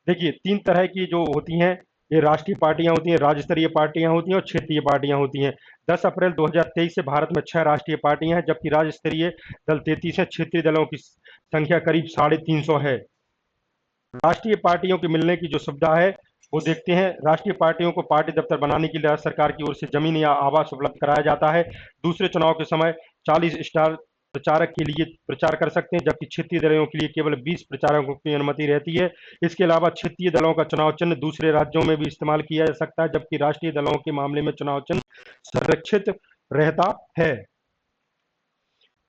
देखिए 3 तरह की जो होती हैं, ये राष्ट्रीय पार्टियां होती हैं, राज्य स्तरीय पार्टियां होती हैं और क्षेत्रीय पार्टियां होती हैं। 10 अप्रैल 2023 से भारत में 6 राष्ट्रीय पार्टियां हैं, जबकि राज्य स्तरीय दल 33 हैं। क्षेत्रीय दलों की संख्या करीब 350 है। राष्ट्रीय पार्टियों के मिलने की जो सुविधा है वो देखते हैं। राष्ट्रीय पार्टियों को पार्टी दफ्तर बनाने के लिए राज्य सरकार की ओर से जमीन या आवास उपलब्ध कराया जाता है। दूसरे चुनाव के समय 40 स्टार प्रचारक के लिए प्रचार कर सकते हैं, जबकि क्षेत्रीय दलों के लिए केवल 20 प्रचारकों की अनुमति रहती है। इसके अलावा क्षेत्रीय दलों का चुनाव चिन्ह दूसरे राज्यों में भी इस्तेमाल किया जा सकता है, जबकि राष्ट्रीय दलों के मामले में चुनाव चिन्ह संरक्षित रहता है।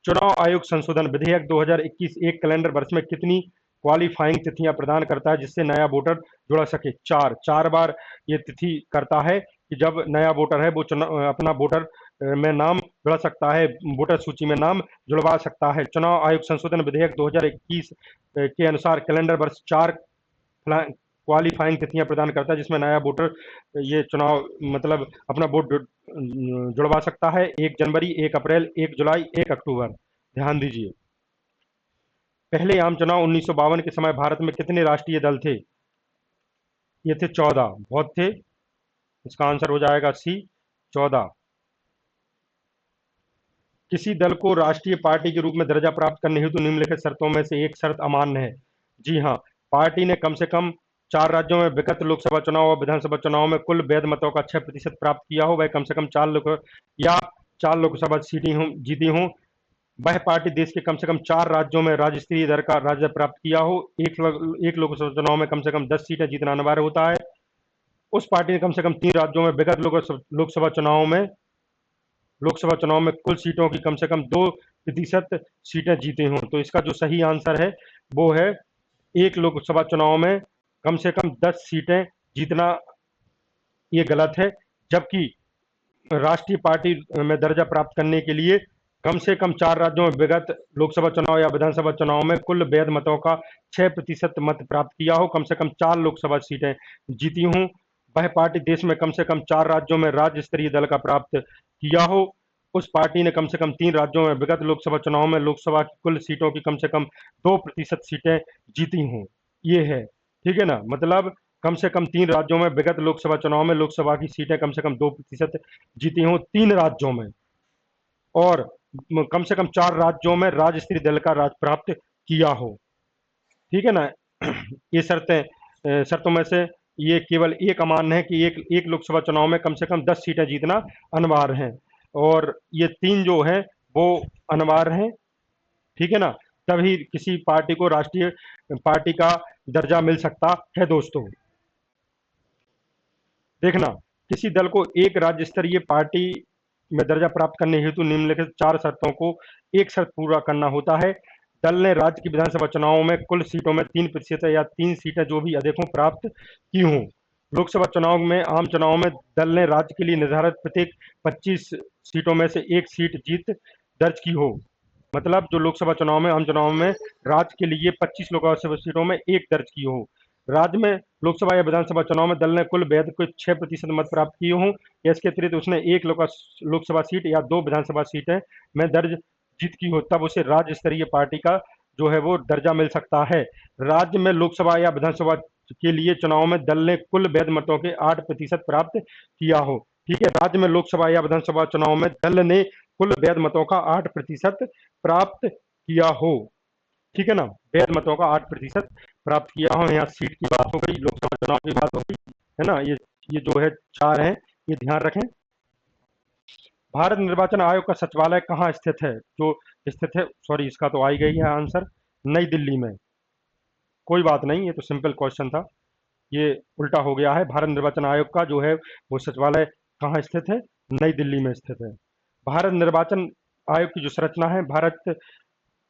चुनाव आयोग संशोधन विधेयक 2021 एक कैलेंडर वर्ष में कितनी क्वालिफाइंग तिथियां प्रदान करता है जिससे नया वोटर जुड़ा सके? 4 बार ये तिथि करता है कि जब नया वोटर है वो अपना वोटर में नाम जुड़ा सकता है, वोटर सूची में नाम जुड़वा सकता है। चुनाव आयोग संशोधन विधेयक 2021 के अनुसार कैलेंडर वर्ष 4 क्वालिफाइंग तिथियां प्रदान करता है जिसमें नया वोटर ये चुनाव मतलब अपना वोट जुड़वा सकता है। 1 जनवरी, 1 अप्रैल, 1 जुलाई, 1 अक्टूबर। ध्यान दीजिए। पहले आम चुनाव 1952 के समय भारत में कितने राष्ट्रीय दल थे? ये थे 14। बहुत थे। इसका आंसर हो जाएगा सी, 14। किसी दल को राष्ट्रीय पार्टी के रूप में दर्जा प्राप्त करने हेतु निम्नलिखित शर्तों में से एक शर्त अमान्य है। जी हाँ, पार्टी ने कम से कम 4 राज्यों में विगत लोकसभा चुनाव और विधानसभा चुनाव में कुल वैध मतों का 6% प्राप्त किया हो, वह कम से कम 4 लोकसभा सीटें जीती हों। वह पार्टी देश के कम से कम 4 राज्यों में राज्य स्तरीय दर का राज्य प्राप्त किया हो। एक लोकसभा चुनाव में कम से कम 10 सीटें जीतना अनिवार्य होता है। उस पार्टी ने कम से कम 3 राज्यों में विगत लोकसभा चुनाव में कुल सीटों की कम से कम 2% सीटें जीती हों। तो इसका जो सही आंसर है वो है एक लोकसभा चुनाव में कम से कम 10 सीटें जीतना। ये गलत है, जबकि राष्ट्रीय पार्टी में दर्जा प्राप्त करने के लिए कम से कम 4 राज्यों में विगत लोकसभा चुनाव या विधानसभा चुनाव में कुल वैध मतों का 6% मत प्राप्त किया हो, कम से कम 4 लोकसभा सीटें जीती हों। वह पार्टी देश में कम से कम 4 राज्यों में राज्य स्तरीय दल का प्राप्त किया हो। उस पार्टी ने कम से कम 3 राज्यों में विगत लोकसभा चुनाव में लोकसभा की कुल सीटों की कम से कम 2% सीटें जीती हों। ये है, ठीक है ना। मतलब कम से कम 3 राज्यों में विगत लोकसभा चुनाव में लोकसभा की सीटें कम से कम 2% जीती हों 3 राज्यों में, और कम से कम 4 राज्यों में राज्य स्तरीय दल का राज प्राप्त किया हो। ठीक है ना। ये शर्तों में से ये केवल एक अमान्य है कि एक लोकसभा चुनाव में कम से कम 10 सीटें जीतना अनिवार्य है, और ये 3 जो है वो अनिवार्य हैं। ठीक है ना। तभी किसी पार्टी को राष्ट्रीय पार्टी का दर्जा मिल सकता है। दोस्तों देखना, किसी दल को एक राज्य स्तरीय पार्टी में दर्जा प्राप्त करने हेतु निम्नलिखित 4 शर्तों को एक शर्त पूरा करना होता है। दल ने राज्य की विधानसभा चुनावों में कुल सीटों में 3% या 3 सीटें जो भी अधिक हों प्राप्त की हों। लोकसभा चुनाव में आम चुनाव में दल ने राज्य के लिए निर्धारित प्रत्येक 25 सीटों में से एक सीट जीत दर्ज की हो। मतलब जो लोकसभा चुनाव में आम चुनाव में राज्य के लिए 25 लोकसभा सीटों में एक दर्ज की हो। राज्य में लोकसभा या विधानसभा चुनाव में दल ने कुल वैध को 6% मत प्राप्त किए हों, या इसके अतिरिक्त उसने एक लोकसभा सीट या 2 विधानसभा सीटें में दर्ज जीत की हो, तब उसे राज्य स्तरीय पार्टी का जो है वो दर्जा मिल सकता है। राज्य में लोकसभा या विधानसभा के लिए चुनाव में दल ने कुल वैध मतों के 8% प्राप्त किया हो। ठीक है, राज्य में लोकसभा या विधानसभा चुनाव में दल ने कुल वैध मतों का 8% प्राप्त किया हो। ठीक है ना, वैध मतों का 8% प्राप्त किया हो। यहाँ सीट की बात हो गई, लोकसभा चुनाव की बात हो गई, है ना। ये जो है 4 हैं, ये ध्यान रखें। भारत निर्वाचन आयोग का सचिवालय कहाँ स्थित है? जो स्थित है, सॉरी इसका तो आ ही गई है आंसर, नई दिल्ली में। कोई बात नहीं, ये तो सिंपल क्वेश्चन था, ये उल्टा हो गया है। भारत निर्वाचन आयोग का जो है वो सचिवालय कहाँ स्थित है? नई दिल्ली में स्थित है। भारत निर्वाचन आयोग की जो संरचना है, भारत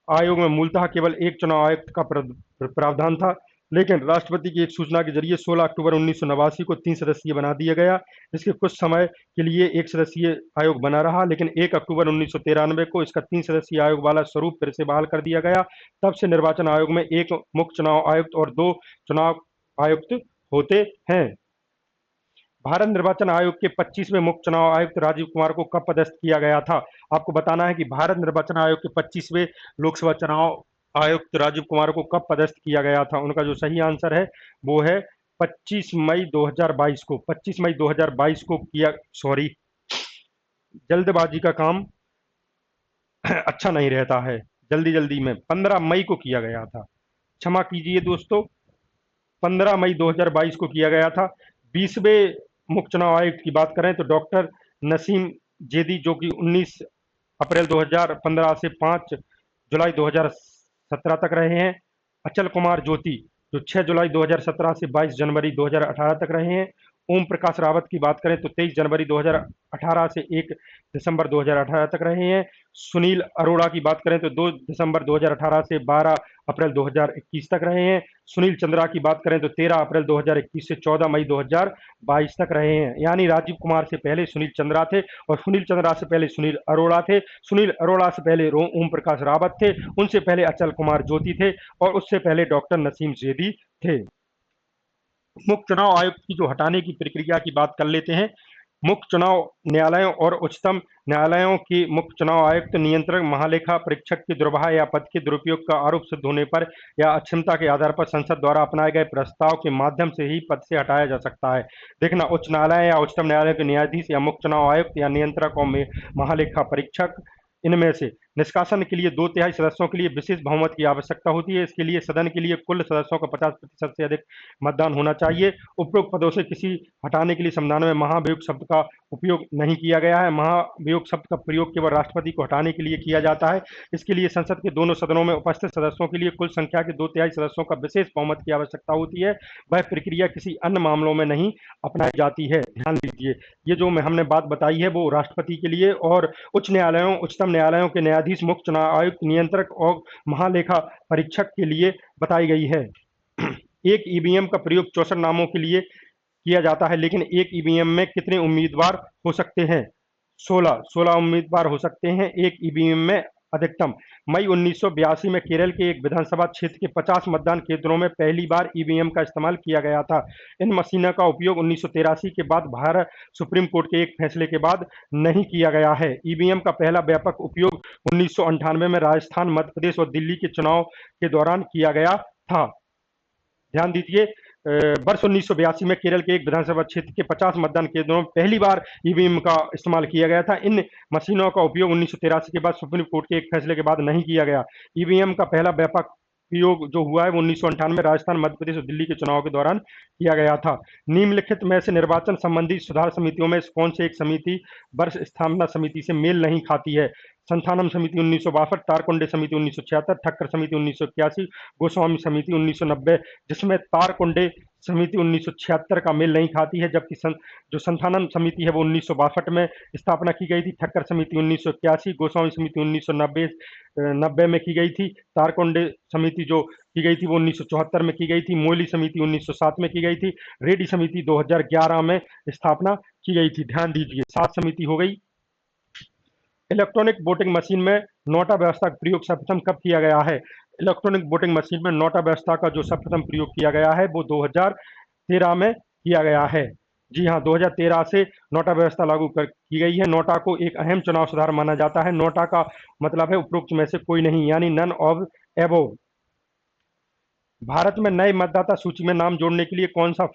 आयोग में मूलतः केवल एक चुनाव आयुक्त का प्रावधान था, लेकिन राष्ट्रपति की एक सूचना के जरिए 16 अक्टूबर 1989 को 3 सदस्यीय बना दिया गया। इसके कुछ समय के लिए 1 सदस्यीय आयोग बना रहा, लेकिन 1 अक्टूबर 1993 को इसका 3 सदस्यीय आयोग वाला स्वरूप फिर से बहाल कर दिया गया। तब से निर्वाचन आयोग में 1 मुख्य चुनाव आयुक्त और 2 चुनाव आयुक्त होते हैं। भारत निर्वाचन आयोग के 25वें मुख्य चुनाव आयुक्त राजीव कुमार को कब पदस्थ किया गया था? आपको बताना है कि भारत निर्वाचन आयोग के 25वें लोकसभा चुनाव आयुक्त राजीव कुमार को कब पदस्थ किया गया था? उनका जो सही आंसर है वो है 25 मई 2022 को। 25 मई 2022 को किया, सॉरी, जल्दबाजी का काम अच्छा नहीं रहता है। जल्दी जल्दी में 15 मई को किया गया था, क्षमा कीजिए दोस्तों, 15 मई 2022 को किया गया था। 20वें मुख्य चुनाव आयुक्त की बात करें तो डॉक्टर नसीम जेदी, जो कि 19 अप्रैल 2015 से 5 जुलाई 2017 तक रहे हैं। अचल कुमार ज्योति, जो 6 जुलाई 2017 से 22 जनवरी 2018 तक रहे हैं। ओम प्रकाश रावत की बात करें तो 23 जनवरी 2018 से 1 दिसंबर 2018 तक रहे हैं। सुनील अरोड़ा की बात करें तो 2 दिसंबर 2018 से 12 अप्रैल 2021 तक रहे हैं। सुनील चंद्रा की बात करें तो 13 अप्रैल 2021 से 14 मई 2022 तक रहे हैं। यानी राजीव कुमार से पहले सुनील चंद्रा थे, और सुनील चंद्रा से पहले सुनील अरोड़ा थे, सुनील अरोड़ा से पहले ओम प्रकाश रावत थे, उनसे पहले अचल कुमार ज्योति थे, और उससे पहले डॉक्टर नसीम जेदी थे। मुख्य चुनाव आयुक्त की जो हटाने की प्रक्रिया की बात कर लेते हैं। मुख्य चुनाव न्यायालयों और उच्चतम न्यायालयों के मुख्य चुनाव आयुक्त नियंत्रक महालेखा परीक्षक के दुर्व्यवहार या पद के दुरुपयोग का आरोप सिद्ध होने पर या अक्षमता के आधार पर संसद द्वारा अपनाए गए प्रस्ताव के माध्यम से ही पद से हटाया जा सकता है। देखना, उच्च न्यायालय या उच्चतम न्यायालय के न्यायाधीश या मुख्य चुनाव आयुक्त या नियंत्रक और महालेखा परीक्षक, इनमें से निष्कासन के लिए 2/3 सदस्यों के लिए विशेष बहुमत की आवश्यकता होती है। इसके लिए सदन के लिए कुल सदस्यों का 50% से अधिक मतदान होना चाहिए। उपरोक्त पदों से किसी हटाने के लिए संविधान में महाभियोग शब्द का उपयोग नहीं किया गया है। महाभियोग शब्द का प्रयोग केवल राष्ट्रपति को हटाने के लिए किया जाता है। इसके लिए संसद के दोनों सदनों में उपस्थित सदस्यों के लिए कुल संख्या के 2/3 सदस्यों का विशेष बहुमत की आवश्यकता होती है। वह प्रक्रिया किसी अन्य मामलों में नहीं अपनाई जाती है। ध्यान दीजिए, ये जो हमने बात बताई है वो राष्ट्रपति के लिए और उच्च न्यायालयों, उच्चतम न्यायालयों के न्यायाधीश, मुख्य चुनाव आयुक्त, नियंत्रक और महालेखा परीक्षक के लिए बताई गई है। एक ईवीएम का प्रयोग 64 नामों के लिए किया जाता है, लेकिन एक ईवीएम में कितने उम्मीदवार हो सकते हैं? 16 उम्मीदवार हो सकते हैं एक ईवीएम में अधिकतम। मई 1982 में केरल के एक विधानसभा क्षेत्र के 50 मतदान केंद्रों में पहली बार ईवीएम का इस्तेमाल किया गया था। इन मशीनों का उपयोग 1983 के बाद भारत सुप्रीम कोर्ट के एक फैसले के बाद नहीं किया गया है। ईवीएम का पहला व्यापक उपयोग 1998 में राजस्थान, मध्य प्रदेश और दिल्ली के चुनाव के दौरान किया गया था। ध्यान दीजिए, वर्ष 1982 में केरल के एक विधानसभा क्षेत्र के 50 मतदान केंद्रों में पहली बार ईवीएम का इस्तेमाल किया गया था। इन मशीनों का उपयोग 1983 के बाद सुप्रीम कोर्ट के एक फैसले के बाद नहीं किया गया। ईवीएम का पहला व्यापक उपयोग जो हुआ है वो 1998 में राजस्थान, मध्य प्रदेश और दिल्ली के चुनाव के दौरान किया गया था। निम्नलिखित में से निर्वाचन संबंधी सुधार समितियों में कौन से एक समिति वर्ष स्थापना समिति से मेल नहीं खाती है? संथानम समिति 1962, तारकुंडे समिति 1976, ठक्कर समिति 1981, गोस्वामी समिति 1990, जिसमें तारकुंडे समिति 1976 का मेल नहीं खाती है, जबकि जो संथानम समिति है वो 1962 में स्थापना की गई थी। ठक्कर समिति 1981, गोस्वामी समिति 1990 में की गई थी। तारकुंडे समिति जो की गई थी वो 1974 में की गई थी। मोयली समिति 1907 में की गई थी। रेड्डी समिति 2011 में स्थापना की गई थी। ध्यान दीजिए, 7 समिति हो गई। इलेक्ट्रॉनिक वोटिंग मशीन में नोटा व्यवस्था का प्रयोग सर्वप्रथम कब किया गया है? इलेक्ट्रॉनिक वोटिंग मशीन में नोटा व्यवस्था का जो सर्वप्रथम प्रयोग किया गया है वो 2013 में किया गया है। जी हाँ, 2013 से नोटा व्यवस्था लागू की गई है। नोटा को एक अहम चुनाव सुधार माना जाता है। नोटा का मतलब है उपरोक्त में से कोई नहीं, यानी नन ऑफ एबोव। भारत में नए मतदाता सूची में नाम जोड़ने के लिए कौन सा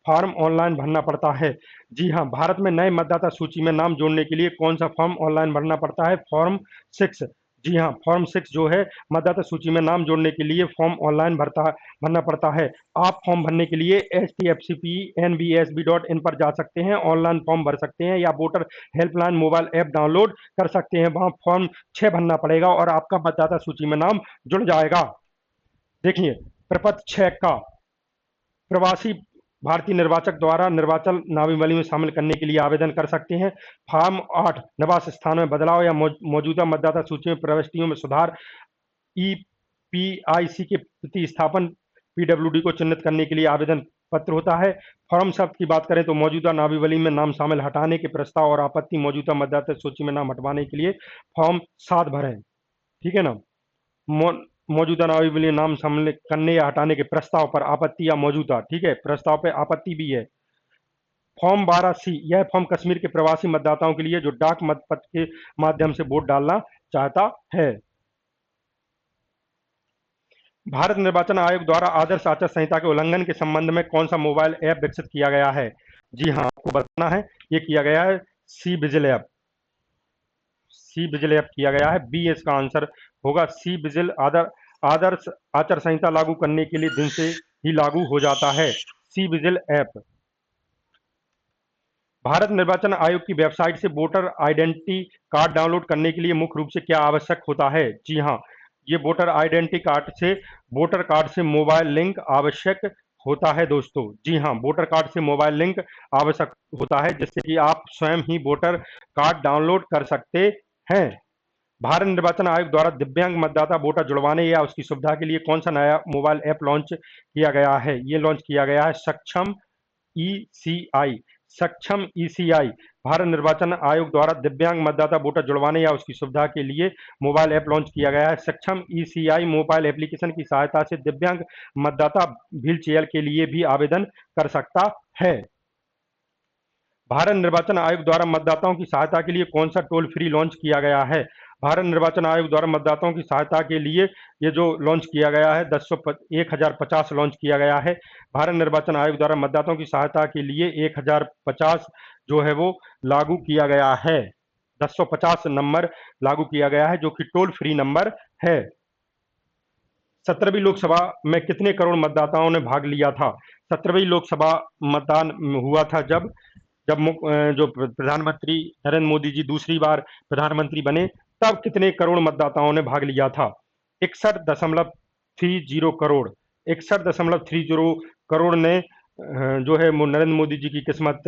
फॉर्म ऑनलाइन भरना पड़ता है? जी हाँ, भारत में नए मतदाता सूची में नाम जोड़ने के लिए कौन सा फॉर्म ऑनलाइन भरना पड़ता है? फॉर्म 6। जी हाँ, फॉर्म 6 जो है मतदाता सूची में नाम जोड़ने के लिए फॉर्म ऑनलाइन भरना पड़ता है। आप फॉर्म भरने के लिए http://nvsb.in पर जा सकते हैं, ऑनलाइन फॉर्म भर सकते हैं या voter helpline mobile app download कर सकते हैं। वहाँ फॉर्म 6 भरना पड़ेगा और आपका मतदाता सूची में नाम जुड़ जाएगा। देखिए, प्रपत्र 6 का प्रवासी भारतीय निर्वाचक द्वारा निर्वाचन नामावली में शामिल करने के लिए आवेदन कर सकते हैं। फॉर्म 8 निवास स्थान में बदलाव या मौजूदा मतदाता सूची में प्रविष्टियों में सुधार, ईपीआईसी के प्रतिस्थापन पीडब्ल्यूडी को चिन्हित करने के लिए आवेदन पत्र होता है। फॉर्म शब्द की बात करें तो मौजूदा नामावली में नाम शामिल हटाने के प्रस्ताव और आपत्ति, मौजूदा मतदाता सूची में नाम हटवाने के लिए फॉर्म 7 भरें। ठीक है ना। मौजूदा नामावली में नाम शामिल करने या हटाने के प्रस्ताव पर आपत्ति या मौजूदा, ठीक है, प्रस्ताव पे आपत्ति भी है। फॉर्म 12C, यह फॉर्म कश्मीर के प्रवासी मतदाताओं के लिए जो डाक मतपत्र के माध्यम से वोट डालना चाहता है। भारत निर्वाचन आयोग द्वारा आदर्श आचार संहिता के उल्लंघन के संबंध में कौन सा मोबाइल ऐप विकसित किया गया है? जी हाँ, आपको बताना है, ये किया गया है C vigil app. C vigil app किया गया है, बी इसका आंसर होगा। सी विजिल आदर्श आचार संहिता लागू करने के लिए दिन से ही लागू हो जाता है, सी विजिल ऐप। भारत निर्वाचन आयोग की वेबसाइट से वोटर आइडेंटिटी कार्ड डाउनलोड करने के लिए मुख्य रूप से क्या आवश्यक होता है? जी हाँ, ये वोटर आइडेंटिटी कार्ड से वोटर कार्ड से मोबाइल लिंक आवश्यक होता है दोस्तों। जी हाँ, वोटर कार्ड से मोबाइल लिंक आवश्यक होता है, जिससे कि आप स्वयं ही वोटर कार्ड डाउनलोड कर सकते हैं। भारत निर्वाचन आयोग द्वारा दिव्यांग मतदाता वोटर जुड़वाने या उसकी सुविधा के लिए कौन सा नया मोबाइल ऐप लॉन्च किया गया है? ये लॉन्च किया गया है सक्षम ईसीआई। सक्षम ईसीआई भारत निर्वाचन आयोग द्वारा दिव्यांग मतदाता वोटर जुड़वाने या उसकी सुविधा के लिए मोबाइल ऐप लॉन्च किया गया है। सक्षम ईसीआई मोबाइल एप्लीकेशन की सहायता से दिव्यांग मतदाता व्हील चेयर के लिए भी आवेदन कर सकता है। भारत निर्वाचन आयोग द्वारा मतदाताओं की सहायता के लिए कौन सा टोल फ्री लॉन्च किया गया है? भारत निर्वाचन आयोग द्वारा मतदाताओं की सहायता के लिए ये जो लॉन्च किया गया है 1050 लॉन्च किया गया है। भारत निर्वाचन आयोग द्वारा मतदाताओं की सहायता के लिए 1050 जो है वो लागू किया गया है। 1050 नंबर लागू किया गया है, जो कि टोल फ्री नंबर है। 17वीं लोकसभा में कितने करोड़ मतदाताओं ने भाग लिया था? 17वीं लोकसभा मतदान हुआ था जब जो प्रधानमंत्री नरेंद्र मोदी जी दूसरी बार प्रधानमंत्री बने, तब कितने करोड़ मतदाताओं ने भाग लिया था? 61.30 करोड़। 61.30 करोड़ ने जो है नरेंद्र मोदी जी की किस्मत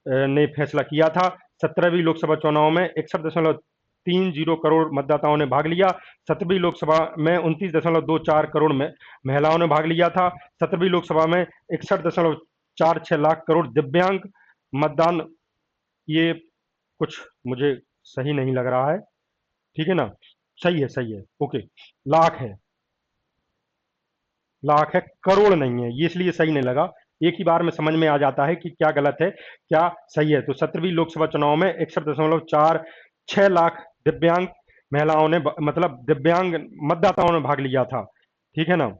ने फैसला किया था। 17वीं लोकसभा चुनाव में 61.30 करोड़ मतदाताओं ने भाग लिया। 17वीं लोकसभा में 29.24 करोड़ में महिलाओं ने भाग लिया था। 17वीं लोकसभा में 61.46 लाख करोड़ दिव्यांग मतदान। ये कुछ मुझे सही नहीं लग रहा है, ठीक है ना। सही है, सही है, ओके। लाख है, लाख है, करोड़ नहीं है, ये इसलिए सही नहीं लगा। एक ही बार में समझ में आ जाता है कि क्या गलत है क्या सही है। तो 17वीं लोकसभा चुनाव में 61.46 लाख दिव्यांग महिलाओं ने मतलब दिव्यांग मतदाताओं ने भाग लिया था, ठीक है ना।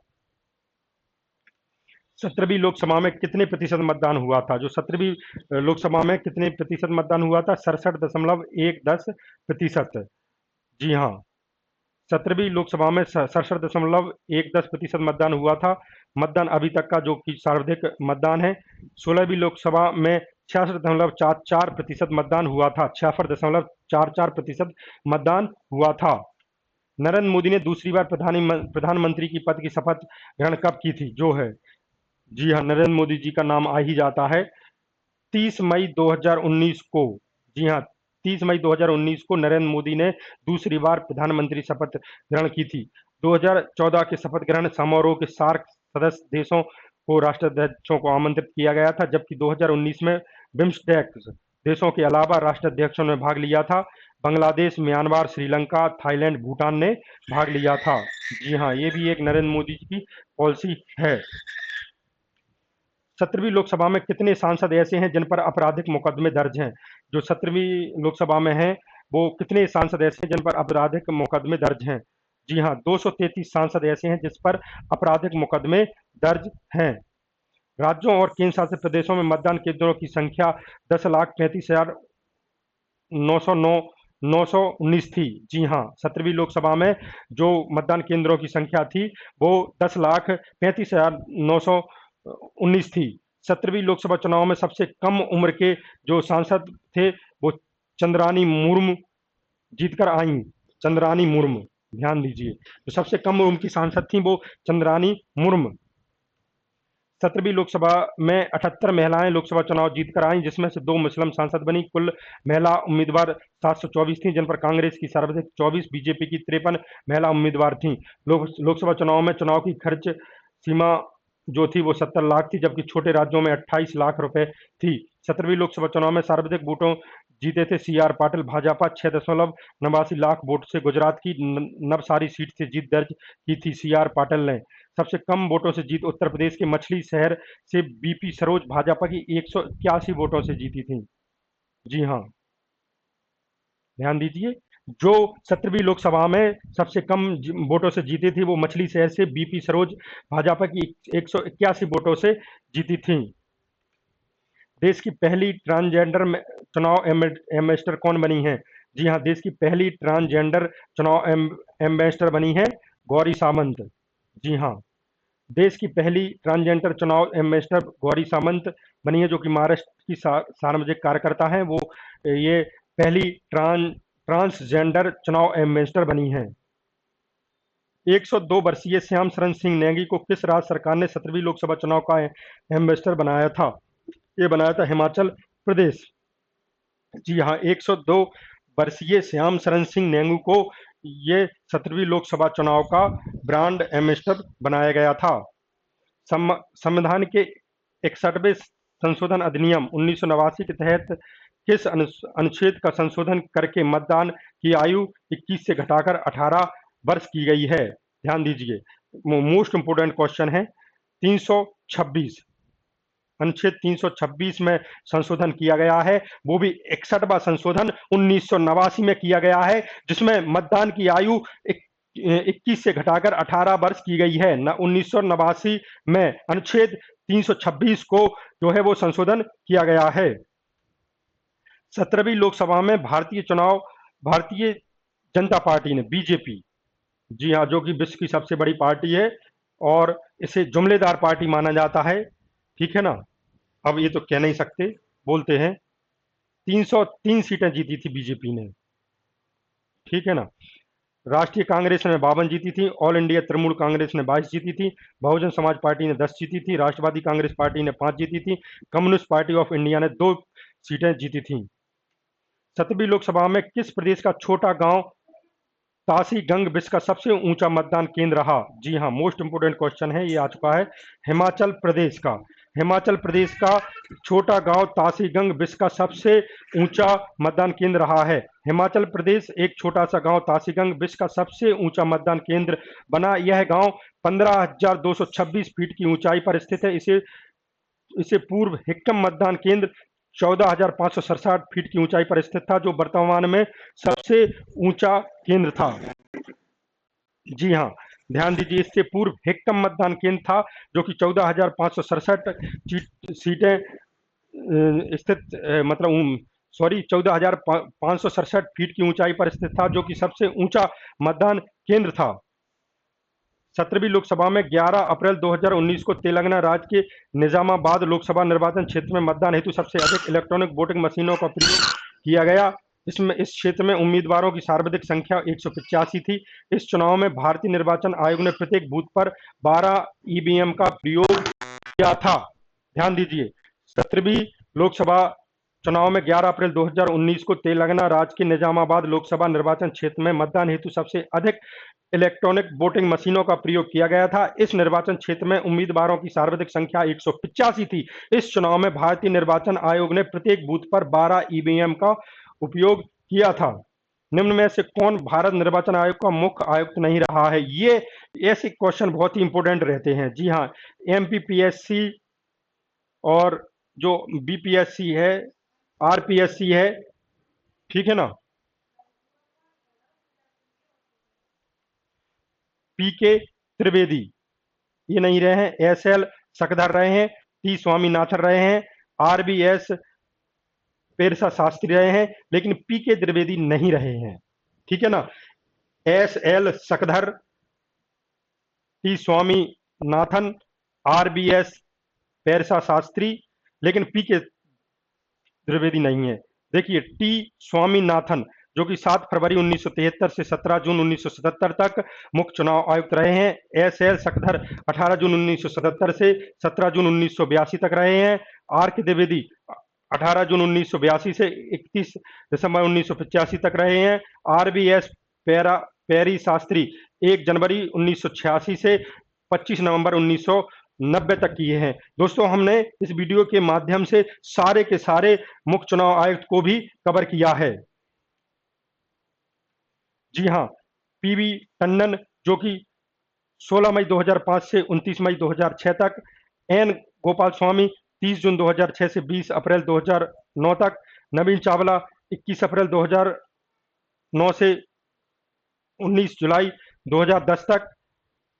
17वीं लोकसभा में कितने प्रतिशत मतदान हुआ था? जो 17वीं लोकसभा में कितने प्रतिशत मतदान हुआ था? 67.10%। जी हाँ, 17वीं लोकसभा में 67.10% मतदान हुआ था। मतदान अभी तक का जो कि सर्वाधिक मतदान है। 16वीं लोकसभा में 66.44% मतदान हुआ था। 66.44% मतदान हुआ था। नरेंद्र मोदी ने दूसरी बार प्रधानमंत्री की पद की शपथ ग्रहण कब की थी? जो है, जी हाँ, नरेंद्र मोदी जी का नाम आ ही जाता है 30 मई 2019 को। जी हाँ, 30 मई 2019 को नरेंद्र मोदी ने दूसरी बार प्रधानमंत्री शपथ ग्रहण की थी। 2014 के शपथ ग्रहण समारोह के सार्क सदस्य देशों को राष्ट्राध्यक्षों को आमंत्रित किया गया था, जबकि 2019 में बिम्स्टेक देशों के अलावा राष्ट्राध्यक्षों ने भाग लिया था। बांग्लादेश, म्यांमार, श्रीलंका, थाईलैंड, भूटान ने भाग लिया था। जी हाँ, ये भी एक नरेंद्र मोदी जी की पॉलिसी है। 17वीं लोकसभा में कितने सांसद ऐसे हैं जिन पर आपराधिक मुकदमे दर्ज हैं? जो 17वीं लोकसभा में हैं, वो कितने सांसद ऐसे हैं जिन पर आपराधिक मुकदमे दर्ज हैं? जी हाँ, 233 सांसद ऐसे हैं जिस पर आपराधिक मुकदमे दर्ज हैं। राज्यों और केंद्र शासित प्रदेशों में मतदान केंद्रों की संख्या 10,35,919 थी। जी हाँ, 17वीं लोकसभा में जो मतदान केंद्रों की संख्या थी वो 10,35,919 थी। 17वीं लोकसभा चुनाव में सबसे कम उम्र के जो सांसद थे वो चंद्रानी मुर्मू जीतकर आई। चंद्रानी मुर्मू, ध्यान दीजिए, जो सबसे कम उम्र की सांसद थी वो चंद्रानी मुर्मू। 17वीं लोकसभा में 78 महिलाएं लोकसभा चुनाव जीतकर आईं, जिसमें से 2 मुस्लिम सांसद बनी। कुल महिला उम्मीदवार 724 थीं, जिन पर कांग्रेस की सर्वाधिक 24, बीजेपी की 53 महिला उम्मीदवार थीं। लोकसभा चुनाव में चुनाव की खर्च सीमा जो थी वो 70 लाख थी, जबकि छोटे राज्यों में 28 लाख रुपए थी। 17वीं लोकसभा चुनाव में सर्वाधिक वोटों जीते थे C R Patil Bhajpa 6.89 lakh vote से गुजरात की नवसारी सीट से जीत दर्ज की थी सी आर पाटिल ने। सबसे कम वोटों से जीत उत्तर प्रदेश के मछली शहर से बीपी सरोज भाजपा की 181 वोटों से जीती थी। जी हाँ, ध्यान दीजिए, जो 17वीं लोकसभा में सबसे कम वोटों से जीती थी वो मछली शहर से बीपी सरोज भाजपा की 181 वोटों से जीती थी। देश की पहली ट्रांसजेंडर चुनाव एम्बेसडर कौन बनी है? जी हाँ, देश की पहली ट्रांसजेंडर चुनाव एम्बेसडर बनी है गौरी सामंत। जी हाँ, देश की पहली ट्रांसजेंडर चुनाव एम्बेसडर गौरी सामंत बनी है, जो कि महाराष्ट्र की सामाजिक कार्यकर्ता हैं। वो ये पहली ट्रांसजेंडर चुनाव एम्बेसडर बनी हैं। 102 वर्षीय श्याम शरण सिंह नेगी को किस राज्य सरकार ने 17वीं लोकसभा चुनाव का एम्बेसडर बनाया था? ये बनाया था हिमाचल प्रदेश। जी हाँ, 102 वर्षीय श्याम शरण सिंह नेंगू को ये 17वीं लोकसभा चुनाव का ब्रांड एम्बेसडर बनाया गया था। संविधान के 61वें संशोधन अधिनियम 1989 के तहत किस अनुच्छेद का संशोधन करके मतदान की आयु 21 से घटाकर 18 वर्ष की गई है? ध्यान दीजिए, मोस्ट इंपोर्टेंट क्वेश्चन है। 326 अनुच्छेद 326 में संशोधन किया गया है, वो भी 61वां संशोधन 1989 में किया गया है, जिसमें मतदान की आयु 21 से घटाकर 18 वर्ष की गई है। 1989 में अनुच्छेद 326 को जो है वो संशोधन किया गया है। 17वीं लोकसभा में भारतीय जनता पार्टी ने बीजेपी, जी हाँ, जो कि विश्व की सबसे बड़ी पार्टी है और इसे जुमलेदार पार्टी माना जाता है, ठीक है ना। अब ये तो कह नहीं सकते, बोलते हैं 303 सीटें जीती थी बीजेपी ने, ठीक है ना। राष्ट्रीय कांग्रेस ने 52 जीती थी, ऑल इंडिया तृणमूल कांग्रेस ने 22 जीती थी, बहुजन समाज पार्टी ने 10 जीती थी, राष्ट्रवादी कांग्रेस पार्टी ने 5 जीती थी, कम्युनिस्ट पार्टी ऑफ इंडिया ने 2 सीटें जीती थी। 17वीं लोकसभा में किस प्रदेश का छोटा गांव तासीगंग विश्व का सबसे ऊंचा मतदान केंद्र रहा? जी हाँ, मोस्ट इंपोर्टेंट क्वेश्चन है, ये आ चुका है। हिमाचल प्रदेश का छोटा गांव तासीगंग विश्व का सबसे ऊंचा मतदान केंद्र रहा है। हिमाचल प्रदेश एक छोटा सा गांव तासीगंग विश्व का सबसे ऊंचा मतदान केंद्र बना। यह गांव 15,226 फीट की ऊंचाई पर स्थित है। इसे पूर्व हिक्कम मतदान केंद्र 14,567 फीट की ऊंचाई पर स्थित था, जो वर्तमान में सबसे ऊंचा केंद्र था। जी हाँ, ध्यान दीजिए, इससे पूर्व हिक्कम मतदान केंद्र था, जो कि 14,567 सीटें स्थित, मतलब सॉरी 14,567 फीट की ऊंचाई पर स्थित था, जो कि सबसे ऊंचा मतदान केंद्र था। 17वीं लोकसभा में 11 अप्रैल 2019 को तेलंगाना राज्य के निजामाबाद लोकसभा निर्वाचन क्षेत्र में मतदान हेतु सबसे अधिक इलेक्ट्रॉनिक वोटिंग मशीनों का प्रयोग किया गया। इस क्षेत्र में उम्मीदवारों की सर्वाधिक संख्या 185 थी। इस चुनाव में भारतीय निर्वाचन आयोग ने प्रत्येक बूथ पर 12 ईवीएम का प्रयोग किया था। ध्यान दीजिए, 17वीं लोकसभा चुनाव में 11 अप्रैल 2019 को तेलंगाना राज्य के निजामाबाद लोकसभा निर्वाचन क्षेत्र में मतदान हेतु सबसे अधिक इलेक्ट्रॉनिक वोटिंग मशीनों का प्रयोग किया गया था। इस निर्वाचन क्षेत्र में उम्मीदवारों की सर्वाधिक संख्या 185 थी। इस चुनाव में भारतीय निर्वाचन आयोग ने प्रत्येक बूथ पर 12 ईवीएम का उपयोग किया था। निम्न में से कौन भारत निर्वाचन आयोग का मुख्य आयुक्त नहीं रहा है? ये ऐसे क्वेश्चन बहुत ही इंपॉर्टेंट रहते हैं। जी हाँ, एमपीपीएससी और जो बीपीएससी है, आरपीएससी है, ठीक है ना। पीके त्रिवेदी ये नहीं रहे हैं, एसएल सकधर रहे हैं, टी स्वामीनाथन रहे हैं, आरबीएस पेरसा शास्त्री रहे हैं, लेकिन पीके त्रिवेदी नहीं रहे हैं, ठीक है ना। SL Sakdhar, T Swaminathan, RBS पेरसा शास्त्री, लेकिन पीके त्रिवेदी नहीं है। देखिए, टी स्वामीनाथन जो कि 7 फरवरी 1973 से 17 जून 1977 तक मुख्य चुनाव आयुक्त रहे हैं। एसएल सकधर 18 जून 1977 से 17 जून 1982 तक रहे हैं। आर के द्विवेदी 18 जून 1982 से 31 दिसंबर 1985 तक रहे हैं। आरबीएस पेरी शास्त्री 1 जनवरी 1986 से 25 नवंबर 19 90 तक किए हैं। दोस्तों हमने इस वीडियो के माध्यम से सारे के सारे मुख्य चुनाव आयुक्त को भी कवर किया है। जी हाँ, पीवी टंडन जो कि 16 मई 2005 से 29 मई 2006 तक, एन गोपाल स्वामी 30 जून 2006 से 20 अप्रैल 2009 तक, नवीन चावला 21 अप्रैल 2009 से 19 जुलाई 2010 तक,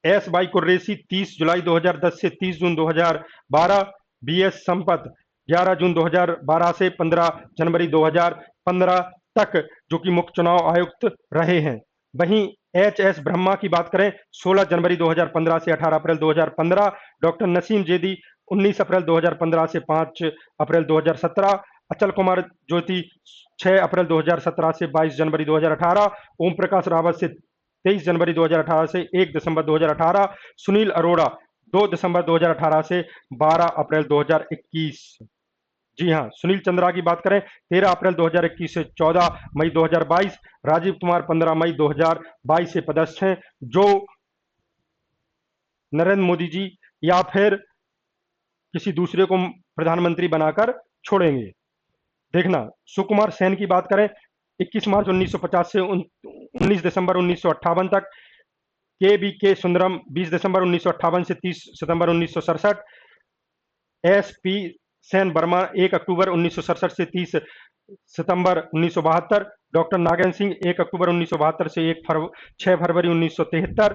एस वाई कुर्रेशी 30 जुलाई 2010 से 30 जून 2012, बी एस संपत 11 जून 2012 से 15 जनवरी 2015 तक जो कि मुख्य चुनाव आयुक्त रहे हैं। वहीं एच एस ब्रह्मा की बात करें 16 जनवरी 2015 से 18 अप्रैल 2015, डॉक्टर नसीम जेदी 19 अप्रैल 2015 से 5 अप्रैल 2017, अचल कुमार ज्योति 6 अप्रैल 2017 से 22 जनवरी 2018, ओम प्रकाश रावत से 23 जनवरी 2018 से 1 दिसंबर 2018, सुनील अरोड़ा 2 दिसंबर 2018 से 12 अप्रैल 2021। जी हाँ, सुनील चंद्रा की बात करें 13 अप्रैल 2021 से 14 मई 2022, राजीव कुमार 15 मई 2022 से पदस्थ हैं, जो नरेंद्र मोदी जी या फिर किसी दूसरे को प्रधानमंत्री बनाकर छोड़ेंगे। देखना, सुकुमार सेन की बात करें 21 मार्च 1950 से 19 दिसंबर 1958 तक, के बी के सुंदरम 20 दिसंबर 1958 से 30 सितंबर 1967, एस पी सेन वर्मा 1 अक्टूबर 1967 से 30 सितंबर 1972, डॉक्टर नागेंद्र सिंह 1 अक्टूबर 1972 से 6 फरवरी 1973,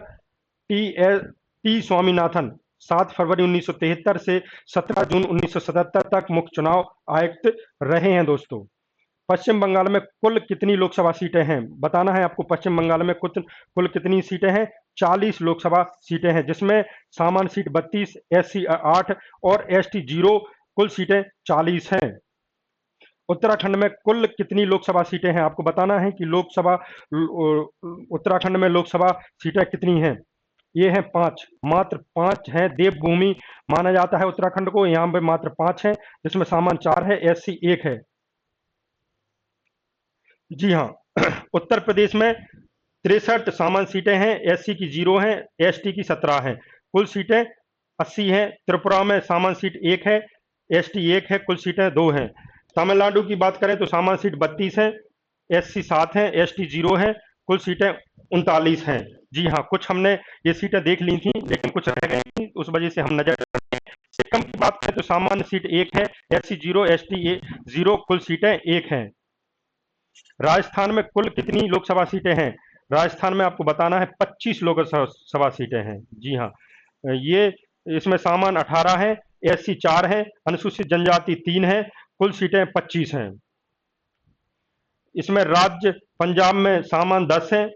टी स्वामीनाथन 7 फरवरी 1973 से 17 जून 1977 तक मुख्य चुनाव आयुक्त रहे हैं। दोस्तों पश्चिम बंगाल में कुल कितनी लोकसभा सीटें हैं बताना है आपको। पश्चिम बंगाल में कुल कितनी सीटें हैं? 40 लोकसभा सीटें हैं, जिसमें सामान्य सीट 32, एससी 8 और एसटी 0, कुल सीटें 40 हैं। उत्तराखंड में कुल कितनी लोकसभा सीटें हैं आपको बताना है कि लोकसभा उत्तराखंड में लोकसभा सीटें कितनी हैं। ये हैं 5, मात्र 5 हैं। देवभूमि माना जाता है उत्तराखंड को, यहाँ पे मात्र 5 हैं, जिसमें सामान्य 4 है, एससी 1 है। जी हाँ, उत्तर प्रदेश में 63 सामान्य सीटें हैं, एससी की 0 हैं, एसटी की 17 हैं, कुल सीटें 80 हैं। त्रिपुरा में सामान्य सीट 1 है, एसटी 1 है, कुल सीटें 2 हैं। तमिलनाडु की बात करें तो सामान्य सीट 32 है, एससी 7 है, एसटी 0 है, कुल सीटें 39 हैं। जी हाँ, कुछ हमने ये सीटें देख ली थी, लेकिन कुछ रह गई थी, उस वजह से हम नजर रखते हैं। सिक्किम की बात करें तो सामान्य सीट 1 है, एससी 0, एसटी 0, कुल सीटें 1 हैं। राजस्थान में कुल कितनी लोकसभा सीटें हैं? राजस्थान में आपको बताना है 25 लोकसभा सीटें हैं। जी हाँ, ये इसमें सामान्य 18 है, एससी 4 है, अनुसूचित जनजाति 3 है, कुल सीटें 25 हैं। इसमें राज्य पंजाब में सामान्य 10 है,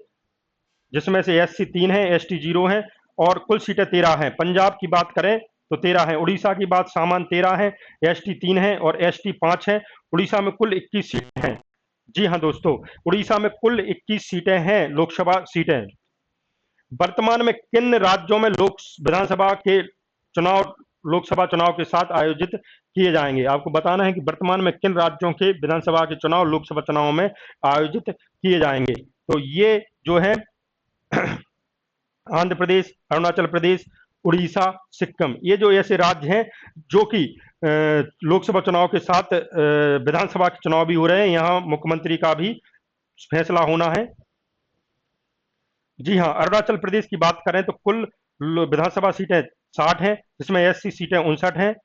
जिसमें से एससी 3 है, एसटी 0 है और कुल सीटें 13 हैं। पंजाब की बात करें तो 13 है। उड़ीसा की बात सामान्य 13 है, एसटी 3 है और एसटी 5 है। उड़ीसा में कुल 21 सीटें हैं। जी हाँ दोस्तों, उड़ीसा में कुल 21 सीटें हैं, लोकसभा सीटें। वर्तमान में किन राज्यों में विधानसभा के चुनाव लोकसभा चुनाव के साथ आयोजित किए जाएंगे? आपको बताना है कि वर्तमान में किन राज्यों के विधानसभा के चुनाव लोकसभा चुनाव में आयोजित किए जाएंगे। तो ये जो है आंध्र प्रदेश, अरुणाचल प्रदेश, उड़ीसा, सिक्किम, ये जो ऐसे राज्य हैं जो कि लोकसभा चुनाव के साथ विधानसभा के चुनाव भी हो रहे हैं, यहाँ मुख्यमंत्री का भी फैसला होना है। जी हाँ, अरुणाचल प्रदेश की बात करें तो कुल विधानसभा सीटें 60 हैं, जिसमें एससी सीटें 59 हैं।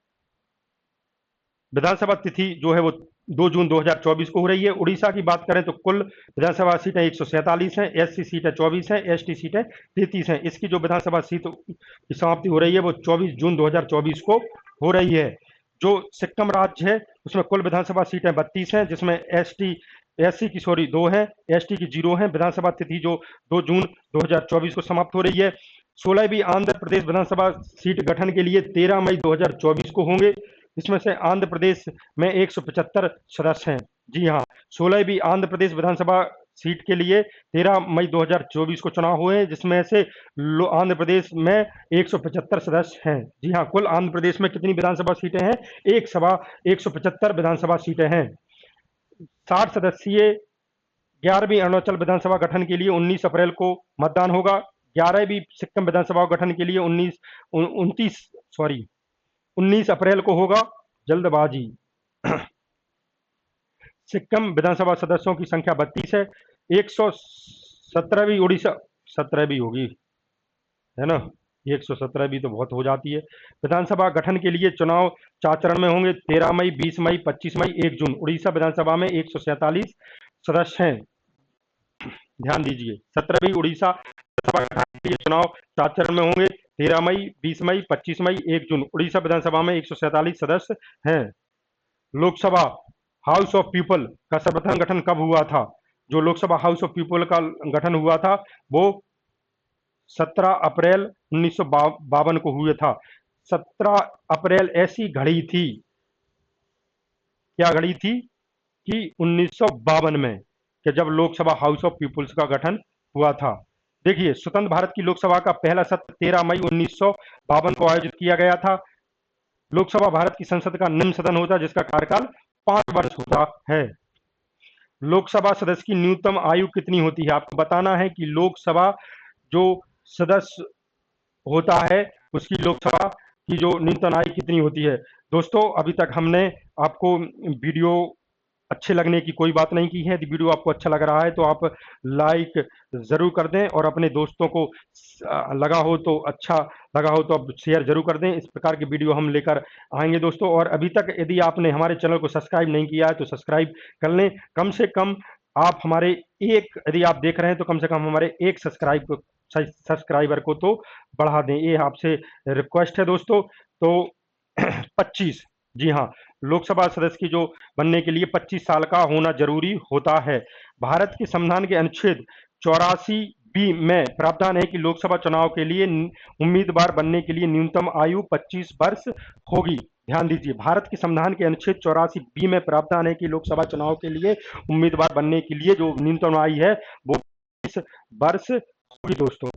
विधानसभा तिथि जो है वो 2 जून 2024 को हो रही है। उड़ीसा की बात करें तो कुल विधानसभा सीटें 147 हैं, एससी सीटें 24 हैं, एसटी सीटें 33 हैं। इसकी जो विधानसभा सीट की समाप्ति हो रही है वो 24 जून 2024 को हो रही है। जो सिक्किम राज्य है उसमें कुल विधानसभा सीटें 32 हैं, जिसमें एससी की 2 हैं, एसटी की 0 हैं। विधानसभा तिथि जो 2 जून 2024 को समाप्त हो रही है। 16वीं आंध्र प्रदेश विधानसभा सीट गठन के लिए 13 मई 2024 को होंगे। इसमें से आंध्र प्रदेश में 175 सदस्य हैं। जी हाँ, 16वीं आंध्र प्रदेश विधानसभा सीट के लिए 13 मई 2024 को चुनाव हुए, जिसमें से आंध्र प्रदेश में 175 सदस्य हैं। जी हाँ, कुल आंध्र प्रदेश में कितनी विधानसभा सीटें हैं? 175 विधानसभा सीटें हैं। 60 सदस्यीय 11वीं अरुणाचल विधानसभा गठन के लिए 19 अप्रैल को मतदान होगा। 11वीं सिक्किम विधानसभा का गठन के लिए 19 अप्रैल को होगा। जल्दबाजी। सिक्किम विधानसभा सदस्यों की संख्या 32 है। 117वीं उड़ीसा 17वीं होगी, है ना। 117वीं तो बहुत हो जाती है। विधानसभा गठन के लिए चुनाव 4 चरण में होंगे। 13 मई, 20 मई, 25 मई, 1 जून। उड़ीसा विधानसभा में 147 सदस्य हैं। ध्यान दीजिए, 17वीं उड़ीसा विधानसभा गठन के लिए चुनाव 4 चरण में होंगे। 13 मई, 20 मई, 25 मई, 1 जून। उड़ीसा विधानसभा में 147 सदस्य हैं। लोकसभा हाउस ऑफ पीपल का सर्वप्रथम गठन कब हुआ था? जो लोकसभा हाउस ऑफ पीपल का गठन हुआ था वो 17 अप्रैल 1952 को हुआ था। 17 अप्रैल ऐसी घड़ी थी, क्या घड़ी थी कि 1952 में, कि जब लोकसभा हाउस ऑफ पीपल्स का गठन हुआ था। देखिए, स्वतंत्र भारत की लोकसभा का पहला सत्र 13 मई 1952 को आयोजित किया गया था। लोकसभा भारत की संसद का निम्न सदन होता है जिसका कार्यकाल 5 वर्ष होता है। लोकसभा सदस्य की न्यूनतम आयु कितनी होती है? आपको बताना है कि लोकसभा जो सदस्य होता है उसकी लोकसभा की जो न्यूनतम आयु कितनी होती है। दोस्तों, अभी तक हमने आपको वीडियो अच्छे लगने की कोई बात नहीं की है। यदि वीडियो आपको अच्छा लग रहा है तो आप लाइक ज़रूर कर दें, और अपने दोस्तों को लगा हो तो अच्छा लगा हो तो आप शेयर जरूर कर दें। इस प्रकार की वीडियो हम लेकर आएंगे दोस्तों। और अभी तक यदि आपने हमारे चैनल को सब्सक्राइब नहीं किया है तो सब्सक्राइब कर लें। कम से कम आप हमारे यदि आप देख रहे हैं तो कम से कम हमारे एक सब्सक्राइबर को तो बढ़ा दें, ये आपसे रिक्वेस्ट है दोस्तों। तो 25, जी हाँ, लोकसभा सदस्य की जो बनने के लिए 25 साल का होना जरूरी होता है। भारत के संविधान के अनुच्छेद 84 बी में प्रावधान है कि लोकसभा चुनाव के लिए उम्मीदवार बनने के लिए न्यूनतम आयु 25 वर्ष होगी। ध्यान दीजिए, भारत के संविधान के अनुच्छेद 84 बी में प्रावधान है कि लोकसभा चुनाव के लिए उम्मीदवार बनने के लिए जो न्यूनतम आयु है वो 25 वर्ष होगी दोस्तों।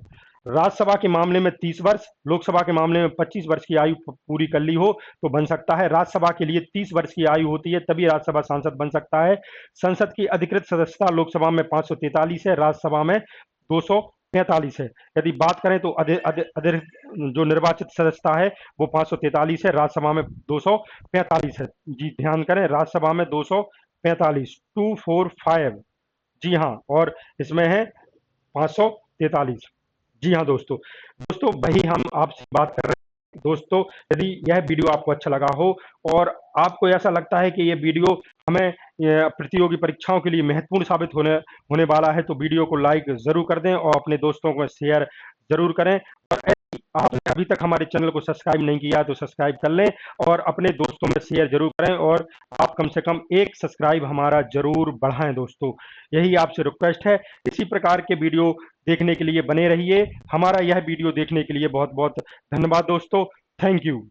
राज्यसभा के मामले में 30 वर्ष, लोकसभा के मामले में 25 वर्ष की आयु पूरी कर ली हो तो बन सकता है। राज्यसभा के लिए 30 वर्ष की आयु होती है तभी राज्यसभा सांसद बन सकता है। संसद की अधिकृत सदस्यता लोकसभा में 543 है, राज्यसभा में 245 है। यदि बात करें तो जो निर्वाचित सदस्यता है वो 543 है, राज्यसभा में 245 है। जी ध्यान करें, राज्यसभा में 245, 245, जी हाँ, और इसमें है 543। जी हाँ दोस्तों, वही हम आपसे बात कर रहे हैं दोस्तों। यदि यह वीडियो आपको अच्छा लगा हो और आपको ऐसा लगता है कि ये वीडियो हमें प्रतियोगी परीक्षाओं के लिए महत्वपूर्ण साबित होने वाला है तो वीडियो को लाइक जरूर कर दें और अपने दोस्तों को शेयर जरूर करें। और यदि आपने अभी तक हमारे चैनल को सब्सक्राइब नहीं किया तो सब्सक्राइब कर लें और अपने दोस्तों में शेयर जरूर करें, और आप कम से कम एक सब्सक्राइब हमारा जरूर बढ़ाएं दोस्तों, यही आपसे रिक्वेस्ट है। इसी प्रकार के वीडियो देखने के लिए बने रहिए। हमारा यह वीडियो देखने के लिए बहुत बहुत धन्यवाद दोस्तों। Thank you.